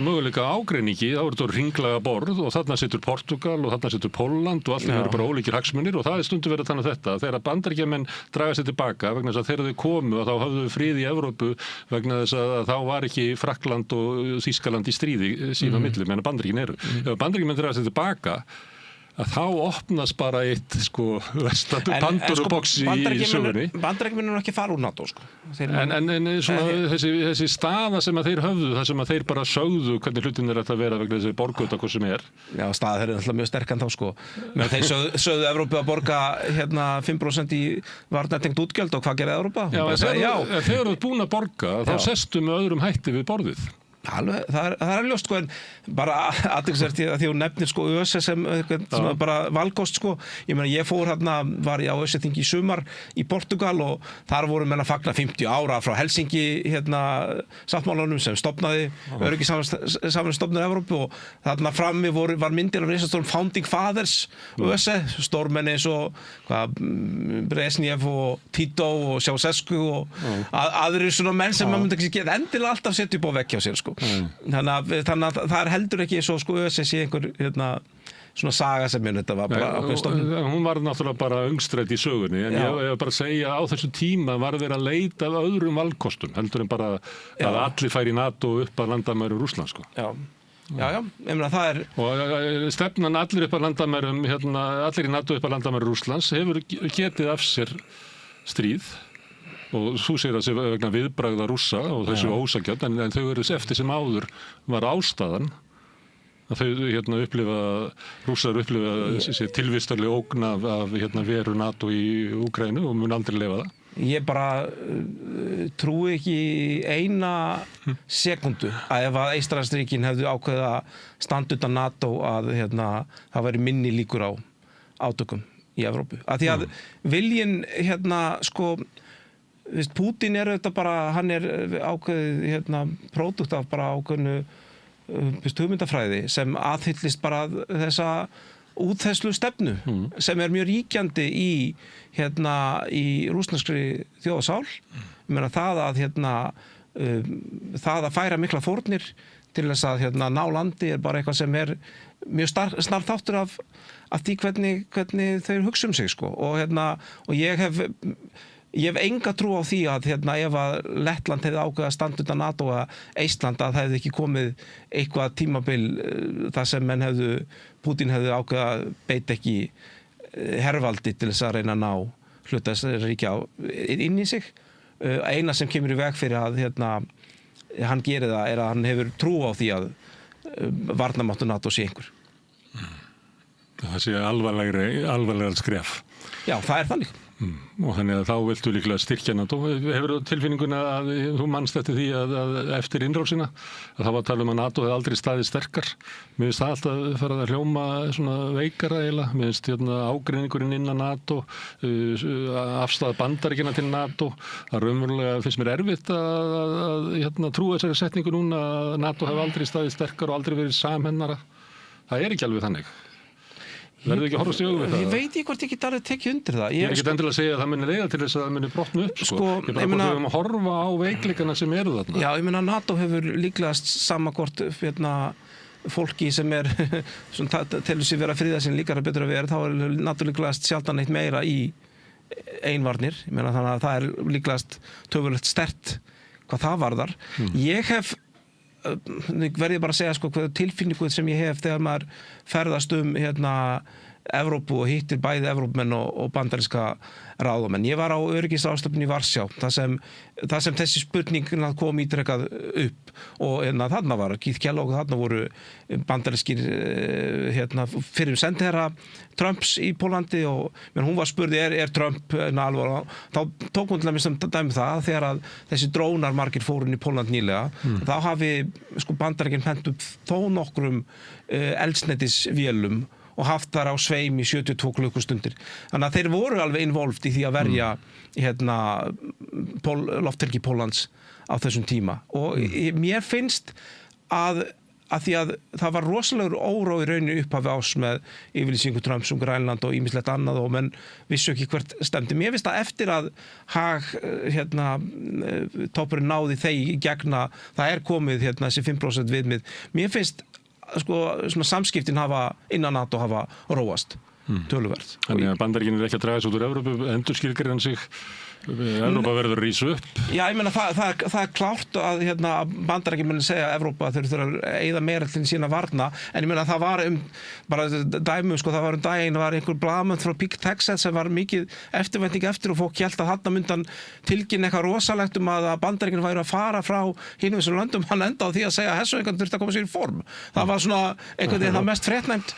möguleika ágreiningi, þá verður þetta ringlaga borð og þarna situr Portugal og þarna situr Pólland og allt eru bara ólíkir hagsmunir og það er stundum verið að tala um þetta. Þegar Bandaríkjamenn draga sér tilbaka vegna þess að þegar þau komu og þá höfðu þau frið í Evrópu vegna þess að þá var ekki Frakkland og Þýskaland í stríði sín á milli meðan Bandaríkin eru. Ef Bandaríkjamenn draga sér tilbaka að þá opnast bara eitt verstandi Pandorubox í sögunni. Bandaríkjamenn eru ekki að fara úr NATO En svona þessi staða sem að þeir höfðu, það sem að þeir bara sögðu hvernig hlutin er að vera vegna þessi borgauta hvað sem er. Já, staða þeir eru alltaf mjög sterk en þá Men þeir sögðu Evrópu að borga 5% í varnartengt útgjöld og hvað gerði Evrópa? Já, en þegar þú ert búin að borga þá sestu með öðrum hætti við borðið. Alveg, það er ljóst en bara athyglisvert að því hún nefnir ÖSE sem bara valkost ég meina ég fór var ég á ÖSE-þingi í sumar í Portugal og þar voru menn að fagna 50 ára frá Helsingi sáttmálanum sem stofnaði öryggissamvinnustofnun Evrópu og þarna frammi var myndir af risastórum Founding Fathers ÖSE, stórmenni eins og Brezhnev og Tito og Ceausescu og aðrir svona menn sem maður myndi ekki geta endilega alltaf setja upp á vegg hjá sér Þannig að það er heldur ekki svo ÖSE sé einhver svona saga sem þetta var bara ákveðin stofnun. Hún var náttúrulega bara öngstrædd í sögunni en ég bara segja á þessu tíma var verið að leita af öðrum valkostum heldur en bara að allir færi í NATO upp að landamærum Rússland Já, ég meina það er og stefnan allir upp að landamærum allir í NATO upp að landamærum Rússlands hefur getið af sér stríð og þú segir að það sé vegna viðbragða Rússa og þessu ósakjöld en þau eru eftir sem áður var ástæðan að þau Rússar upplifa tilvistarlega ógn af veru NATO í Úkraínu og mun aldrei lifa það. Ég bara trúi ekki eina sekundu að ef að Eystrasaltsríkin hefðu ákveðið að standa utan NATO að það væri minni líkur á átökum í Evrópu. Af því að viljinn Putin auðvitað bara, hann ákveðið pródukt af bara ákveðnu hugmyndafræði sem aðhyllist bara þessa útþenslu stefnu sem mjög ríkjandi í rússneskri þjóðasál. Ég meina það að færa mikla fórnir til þess að ná landi bara eitthvað sem mjög snar þáttur af því hvernig þau hugsa sig og ég hef enga trú á því að ef að Lettland hefði ákveðið að standa utan NATO að Eistland að það hefði ekki komið eitthvað tímabil þar sem Putin hefði ákveðið að beita ekki hervaldi til þess að reyna að ná hluta þess ríkja inn í sig. Eina sem kemur í veg fyrir að hann gerir það að hann hefur trú á því að varnarmáttur NATO sé einhver. Það sé alvarlega skref. Já, það er þannig. Og þannig að þá viltu líklega styrkja NATO. Hefur þú tilfinninguna að þú manst eftir því að eftir innrásina að það var að tala að NATO hefði aldrei staðið sterkar. Mér finnst það alltaf farið að hljóma svona veikara eiginlega. Mér finnst ágreiningurinn innan NATO, afstæða Bandaríkjanna til NATO. Það raunverulega finnst mér erfitt að trúa þessari setningu núna að NATO hefði aldrei staðið sterkar og aldrei verið samhennara. Það ekki alveg þannig. Verður ekki að horfast í augu við það? Ég veit ekki hvort ég get alveg tekið undir það. Ég er ekki endilega að segja að það muni leiða til þess að það muni brotna upp. Ég bara hvort við höfum að horfa á veikleikana sem eru þarna. Já, ég meina NATO hefur líklegast sama hvort fólki sem telur sig vera friða sín líkara betur að vera, þá er NATO líklegast sjaldan eitt meira í einvarnir. Ég meina þannig að það er líklegast töfulegt sterkt hvað það varðar. Ég hef verði bara að segja hvað tilfinningu sem ég hef þegar maður ferðast Evrópu og hittir bæði Evrópumenn og bandaríska ráðamenn. Ég var á öryggisráðstefnunni í Varsjá þar sem þessi spurning kom ítrekað upp og þarna var Keith Kellogg og þarna voru bandarískir fyrir sendiherra Trumps í Pólandi og hún var spurði er Trump alveg þá tók hún til að mista dæmi það þegar að þessi drónar margir fóru inn í Póland nýlega þá hafi Bandaríkin hent upp þó nokkrum eldsneytisvélum og haft þar á sveim í 72 klukkustundir. Þannig að þeir voru alveg involved í því að verja lofthelgi Póllands á þessum tíma. Og mér finnst að því að það var rosalegur órói í rauninni upphafi ás með yfirlýsingu Trumps Grænland og ýmislegt annað og menn vissu ekki hvert stemdi. Mér finnst að eftir að toppurinn náði þeir gegna, það komið þessi 5% viðmið. Mér finnst svona samskiptin innan NATO hafa róast töluvert. Þannig að Bandaríkin ekki að draga sig út úr Evrópu, endurskilgreina sig Evrópa verður rís upp. Já, ég meina það er klárt að Bandaríkjamenn segja að Evrópa þeir þurfa að eyða meira til sína varna, en ég meina það var bara dæmi, sko, það var daginn var einhver blaðamenn frá Peak Texas sem var mikið eftirvænting eftir og fólk hélt að þarna myndan tilkynna eitthvað rosalegt að Bandaríkjamenn væru að fara frá hinum þessum löndum, hann enda á því að segja að Hersveikan þurfti að koma sér í form. Það var svona einhvern veginn það mest fréttnæmt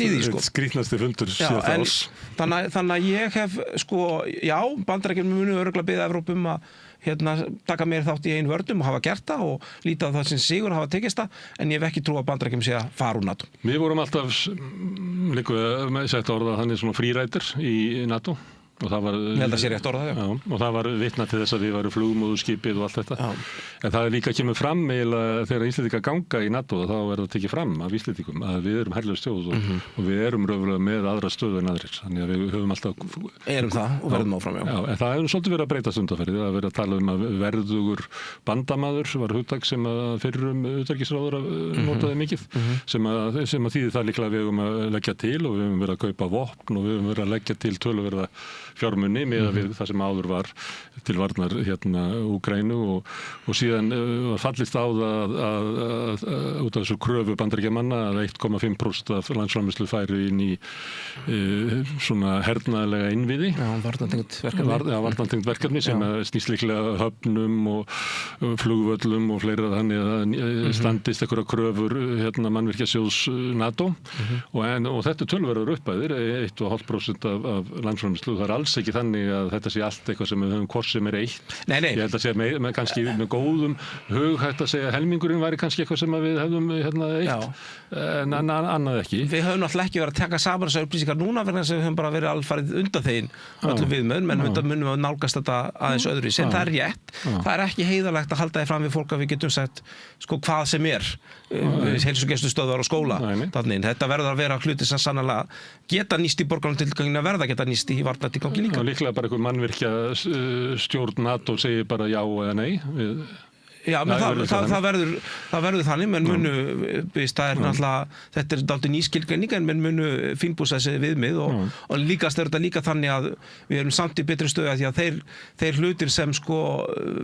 í því, sko. Skrýtnasti fundur síðasta árs. Þannig að ég hef, sko, já, Bandaríkjamenn munu örugglega biðja Evrópu að taka meir þátt í einu vörnum og hafa gert það og líta á það sem sigur hafa tekist það, en ég hef ekki trú að Bandaríkjamenn sé að fara úr NATO. Við vorum alltaf líka með sagt orða að hann svona frírætir í NATO. Og það var, ég held að sé rétt orðað, já. Og það var vitna til þess að við varum flugmóðurskipið og allt þetta. Já. En það er líka kemur fram eiginlega þegar Íslendingar ganga í NATO, þá er það tekið fram af Íslendingum að við erum herlaus þjóð og við erum raunverulega með aðra stöðu en aðrir. Þannig að við höfum alltaf... Erum það og verðum áfram, já. Já, en það hefur svolítið verið að breytast undanfarið. Það hefur verið að tala að verðugur bandamaður var hugtak sem að fyrrum utanríkisráðherra notaði mikið, sem að þýðir það líklega við höfum að leggja til og við höfum verið að kaupa vopn og við höfum verið að leggja til töluverða fjármuni með við það sem áður var til varnar Úkraínu og síðan var fallist á það að út af þessu kröfu Bandaríkjamanna að 1,5% af landsframleiðslu færi inn í svona hernaðarlega innviði. Já, varnartengt verkefni. Varnartengt verkefni sem snýst líklega höfnum og flugvöllum og fleira þannig að standist einhverja kröfur mannvirkjasjóðs NATO og þetta tölverður uppæðir 1,5% af landsframleiðslu. Það er alls ekki þannig að þetta sé allt eitthvað sem við höfum hvort sem er eitt. Nei. Ég held að segja með kannski með góðum hug hægt að segja að helmingurinn væri kannski eitthvað sem við hefðum eitt, en annað ekki. Við höfum náttúrulega ekki verið að taka saman þessar upplýsingar núna vegna þess að við höfum bara verið alfarið undan þeim öllum viðmiðum, en þetta munum að nálgast þetta aðeins öðru. En það er rétt. Það er ekki heiðarlegt að halda því fram við fólk að við getum sagt sko hvað sem er, heilsugæslustöðvar og skóla. Þetta verður að vera hluti sem sannarlega geta nýst í borgarumtilganginu að verða geta nýst í varnartilgangi líka. Líklega bara einhver mannvirkja stjórn NATO segir bara já eða nei. Já, menn það verður þannig, menn munu, það er náttúrulega, þetta er dálítið nýskilgreining, en menn munu fínbúsa þessi viðmið og líkast er þetta líka þannig að við erum samt í betri stöðu að því að þeir hlutir sem sko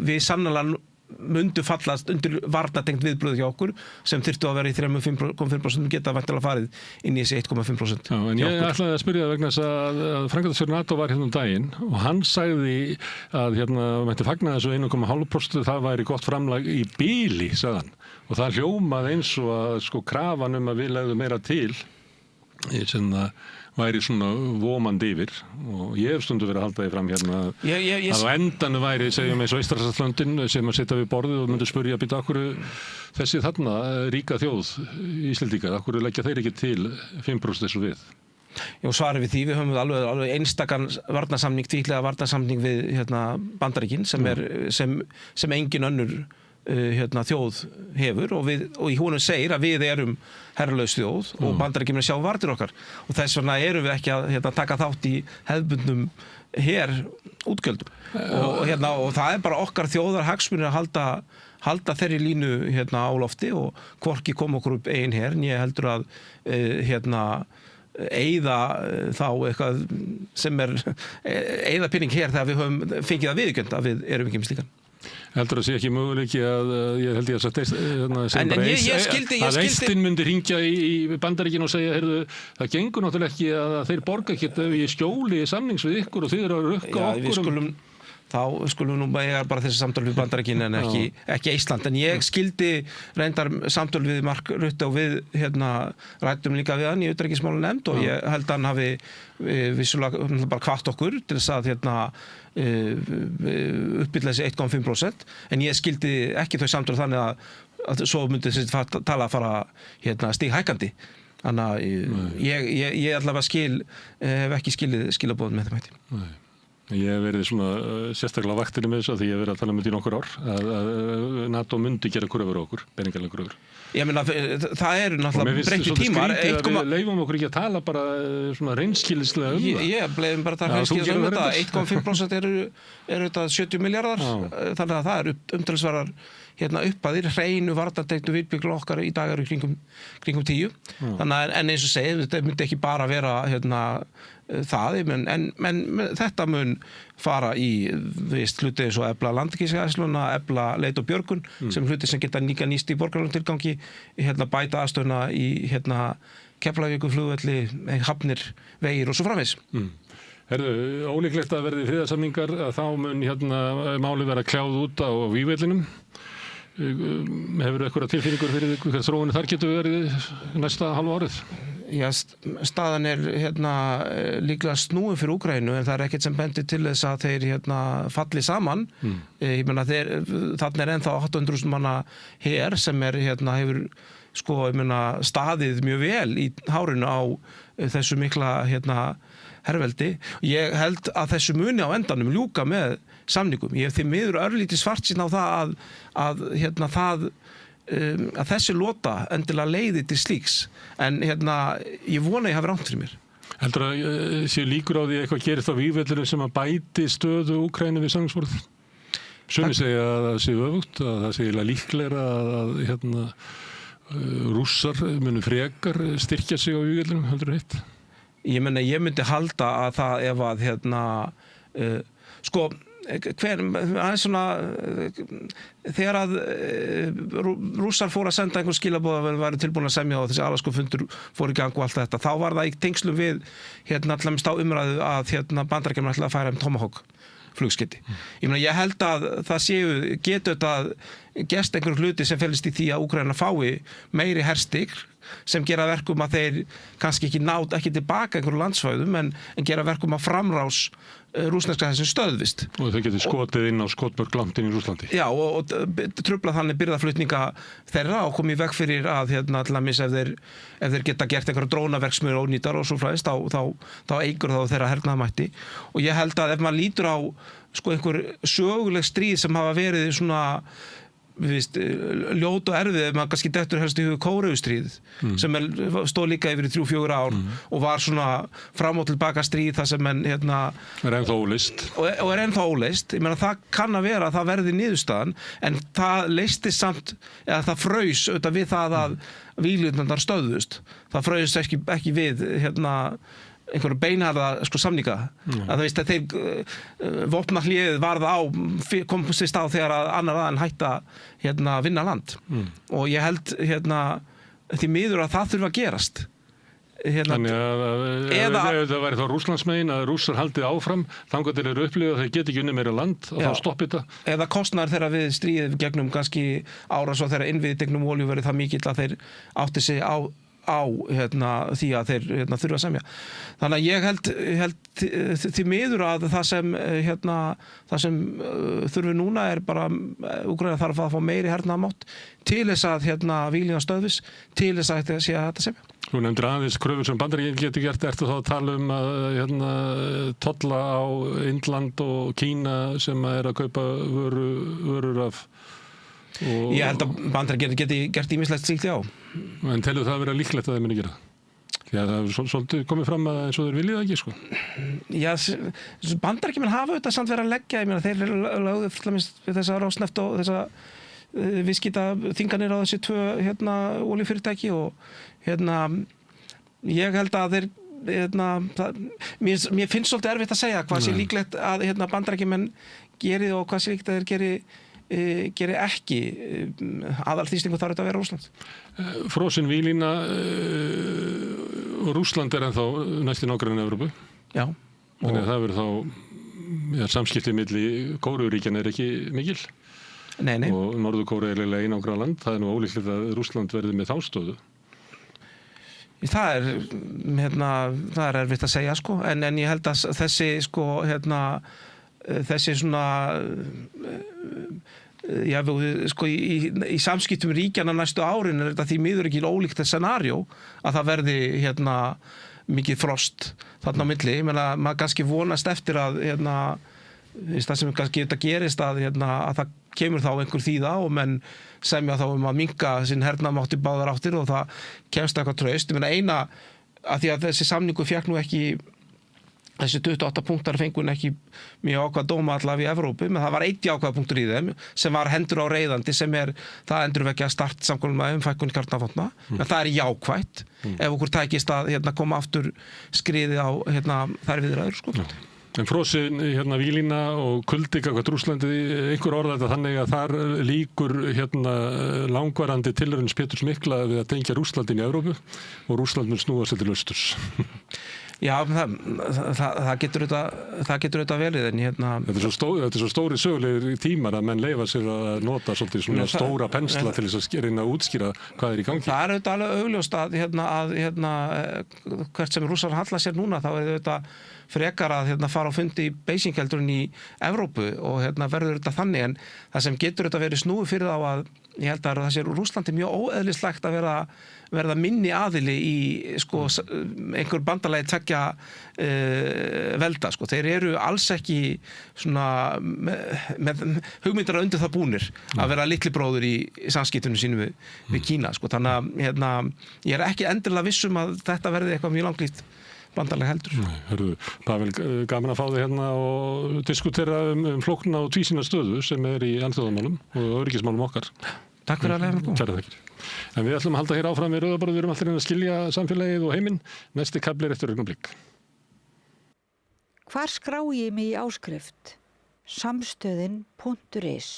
við sannarlega mundu fallast undir varnartengt viðbröð hjá okkur sem þyrftu að vera í 3,5% geta væntanlega farið inn í þessi 1,5%. Já, en ég ætlaði að spyrja vegna þess að framkvæmdastjóri NATO var daginn og hann sagði að mætti fagna þessu 1,5% það væri gott framlag í bíli, sagði hann. Og það hljómaði eins og að sko krafan að við legðum meira til sem væri svona vómandi yfir og ég hef stundu verið að halda því fram að á endanum væri, segjum eins og Eystrasaltslöndin sem að sitja við borðið og myndi spyrja að býta okkur þessi þarna ríka þjóð Íslendingar, okkur leggja þeir ekki til 5% þessu við. Já, svarið við því, við höfum alveg einstakann varnarsamning, tvíhliða varnarsamning við Bandaríkin sem engin önnur þjóð hefur og í honum segir að við erum herlaus þjóð og Bandaríkjamenn sjá varnir okkar og þess vegna erum við ekki að taka þátt í hefðbundnum útgjöldum og það er bara okkar þjóðar hagsmunir að halda þeirri línu á lofti og hvorki kom okkur upp eigin her en ég heldur að eyða þá eitthvað sem eyða pinning hér þegar við höfum fengið að viðurkennt að við erum ekki með slíkan. Heldur að sé ekki möguleiki að ég held ég að að Eistinn myndi hringja í Bandaríkin og segja, heyrðu, það gengur náttúrulega ekki að þeir borga ekki í skjóli í samnings við ykkur og þið eru að rukka okkur. Þá skulum nú bara þessi samtöl við Bandaríkin en ekki Ísland. En ég skildi reyndar samtöl við Mark Rutte og við ræddum líka við hann í utanríkismálanefnd og ég held að hann hafi vissulega bara hvatt okkur til þess að uppbylla þessi 1,5% en ég skildi ekki þau samtöl þannig að svo myndi þessi tala að fara stighækkandi. Þannig að ég allavega hef ekki skilaboð með þeim hætti. Nei. Ég hef verið svona sérstaklega á vaktinni með þessu að því ég hef verið að tala um þetta í nokkur ár að NATO myndi gera kröfur á okkur, peningalega kröfur. Ég meina, það eru náttúrulega breyttir tímar. Við leifum okkur ekki að tala bara svona reynskilslega það. Ég leifum bara að tala reynskilslega þetta. 1,5% eru þetta 70 milljarðar, þannig að það eru umtalsverðar uppæðir, hreinu varnartengdu viðbygglu okkar í dag eru kringum 10. Þannig að en eins og segið, þetta myndi ekki bara vera það, en þetta mun fara í hluti eins og efla landhelgisgæsluna, efla leit og björgun sem hluti sem geta líka nýst í borgaralegum tilgangi, bæta aðstöðuna í Keflavíkurflugvelli, hafnir, vegir og svo framvegis. Herðu, ólíklegt að verði friðarsamningar að þá mun máli vera kljáð út á vígvellinum. Hefur eitthvað tilfinningur fyrir hver þróunin þar getur verið næsta hálfa árið? Já, staðan líklega snúin fyrir Úkraínu en það ekkert sem bendir til þess að þeir falli saman. Ég meina þarna ennþá 800.000 manna her sem hefur staðið mjög vel í hárinu á þessu mikla herveldi. Ég held að þessu muni á endanum ljúka með samningum. Ég hef því miður örlítið svartsýn á það að þessi lota endilega leiði til slíks. En ég vona ég hafi rangt fyrir mér. Heldur að séu líkur á því eitthvað gerist á vígvellinum sem að bæti stöðu Úkraínu við samningsborðið? Sumir segja að það séu öfugt, að það séu líklegra að Rússar munu frekar styrkja sig á vígvellinum, heldur þú hitt? Ég myndi halda að það ef að þegar að Rússar fóru að senda einhver skilaboð að væru tilbúin að semja og þessi Alaska-fundur fór í gang og allt þetta, þá var það í tengslum við allavega á umræðu að Bandaríkjamenn ætlaði að færa Tomahawk flugskeyti. Ég held að það getur þetta gerst einhver hluti sem felist í því að Úkraína fái meiri herstig sem gera verkum að þeir kannski ekki tilbaka einhverju landsvæðum en gera verkum að framrás rússneska þessum stöðvist. Og þau getur skotið inn á skotmörk langt inn í Rússlandi. Já, og trufla þannig birgðaflutninga þeirra og koma í veg fyrir að til dæmis ef þeir geta gert einhverja drónaverksmiðjur ónýtar og svo fræðist, þá eykur það þeirra hernaðarmætti. Og ég held að ef maður lítur á einhver söguleg stríð sem hafa verið svona ljót og erfið ef maður kannski dettur helst í hug Kóreustríð sem stóð líka yfir í 3-4 ár og var svona fram og tilbaka stríð þar sem menn er ennþá óleyst og er ennþá óleyst. Ég meina það kann að vera að það verði niðurstaðan en það leystist samt eða það fraus auðvitað við það að víglundar stöðust. Það fraus ekki við einhverju beinharða samninga að að þeir vopnahléið kom sér stað þegar að annar aðein hætta vinna land og ég held því miður að það þurfa að gerast Þannig að það væri þá Rússlandsmegin að Rússar haldið áfram þangað til þeir upplifa að þeir geti ekki unnið meira land og þá stoppi þetta eða kostnaður þeirra við stríðið gegnum kannski árás og þeirra innviði gegnum olíu verið það mikill að þeir átti sig á því að þeir þurfa að semja. Þannig að ég held því miður að það sem þurfi núna er bara Úkraína þarf að fá meiri hernaðarmátt til þess að víglínan stöðvis til þess að þetta sé að þetta semja. Þú nefndir aðeins kröfur sem Bandaríkin getur gert, ertu þá að tala um að tolla á Indland og Kína sem að kaupa vörur af Ég held að Bandaríkin geti gert ýmislegt slíkt, já. En telur það að vera líklegt að þeir muni gera það? Því að það er svolítið komið fram að eins og þeir viljið ekki, sko. Já, Bandaríkin hafa auðvitað samt verið að leggja, ég meina þeir lögðu við þessa Rosneft og þessa viðskiptaþinganir á þessi 2 olíufyrirtæki og ég held að þeir mér finnst svolítið erfitt að segja hvað sé líklegt að Bandaríkjamenn geri og hvað sé líklegt að þeir geri ekki aðalþýstingu þarf þetta að vera Rússland. Frosin víglína og Rússland er ennþá næsti nágranni Evrópu. Já. Þannig að það verður þá samskiptið milli Kóreuríkjanna er ekki mikil. Nei. Og Norður-Kórea er eiginlega nágrannaland. Það er nú ólíklegt að Rússland verði með þá stöðu. Það er erfitt að segja, sko. En ég held að þessi, þessi svona í samskiptum ríkjanna næstu árin er þetta því miður ekki ólíkt scenario að það verði mikið frost þarna á milli. Ég meina, maður kannski vonast eftir að það sem kannski þetta gerist að það kemur þá einhver þýða og menn semja þá að minnka sinn hernaðarmátt í báðar áttir og það kemst eitthvað traust. Ég meina að því að þessi samningur fékk nú ekki þessi 28 punktar fengun ekki mjög ákvað dóma allavega í Evrópu, menn það var einn jákvæða punktur í þeim sem var hendur á reiðandi sem það endurvekja start samkomulagi fækkun kjarnavopna, en það jákvætt ef okkur tækist að koma aftur skriði á þær viðræður sko. En frosin vílína og kuldi gagnvart Rússlandi, einhver orða þetta þannig að þar líkur langvarandi tilraun Péturs mikla við að tengja Rússland inn í Evrópu og Rússland mun snúa sig til austurs. Já, það getur þetta verið en Þetta er svo stóri sögulegir tímar að menn leyfa sér að nota svolítið svona stóra pensla til þess að reyna að útskýra hvað í gangi. Það auðvitað alveg augljóst að hvert sem Rússar halla sér núna þá auðvitað frekar að fara á fundi í Beijing heldur en í Evrópu og verður þetta þannig en það sem getur þetta verið snúið fyrir þá að ég held að það sé Rússlandi mjög óeðlislegt að verða minni aðili í einhver bandalagi tveggja velda sko. Þeir eru alls ekki svona með hugmyndar undir það búnir að vera litli bróður í samskiptunum sínum við Kína sko. Þannig að ég ekki endilega viss að þetta verði eitthvað mjög langlíft bandalega heldur. Hörru, Pavel, gaman að fá þig og diskutera flókna og tvísýna stöðu sem í alþjóðamálum og öryggismálum okkar. Takk fyrir að leiða mig búin. Kærar þakkir. En við ætlum að halda hér áfram við Rauða borðið, við erum alltaf að skilja samfélagið og heiminn. Næsti kafli eftir augnablik. Hvar skrái ég mig í áskrift? Samstöðin.is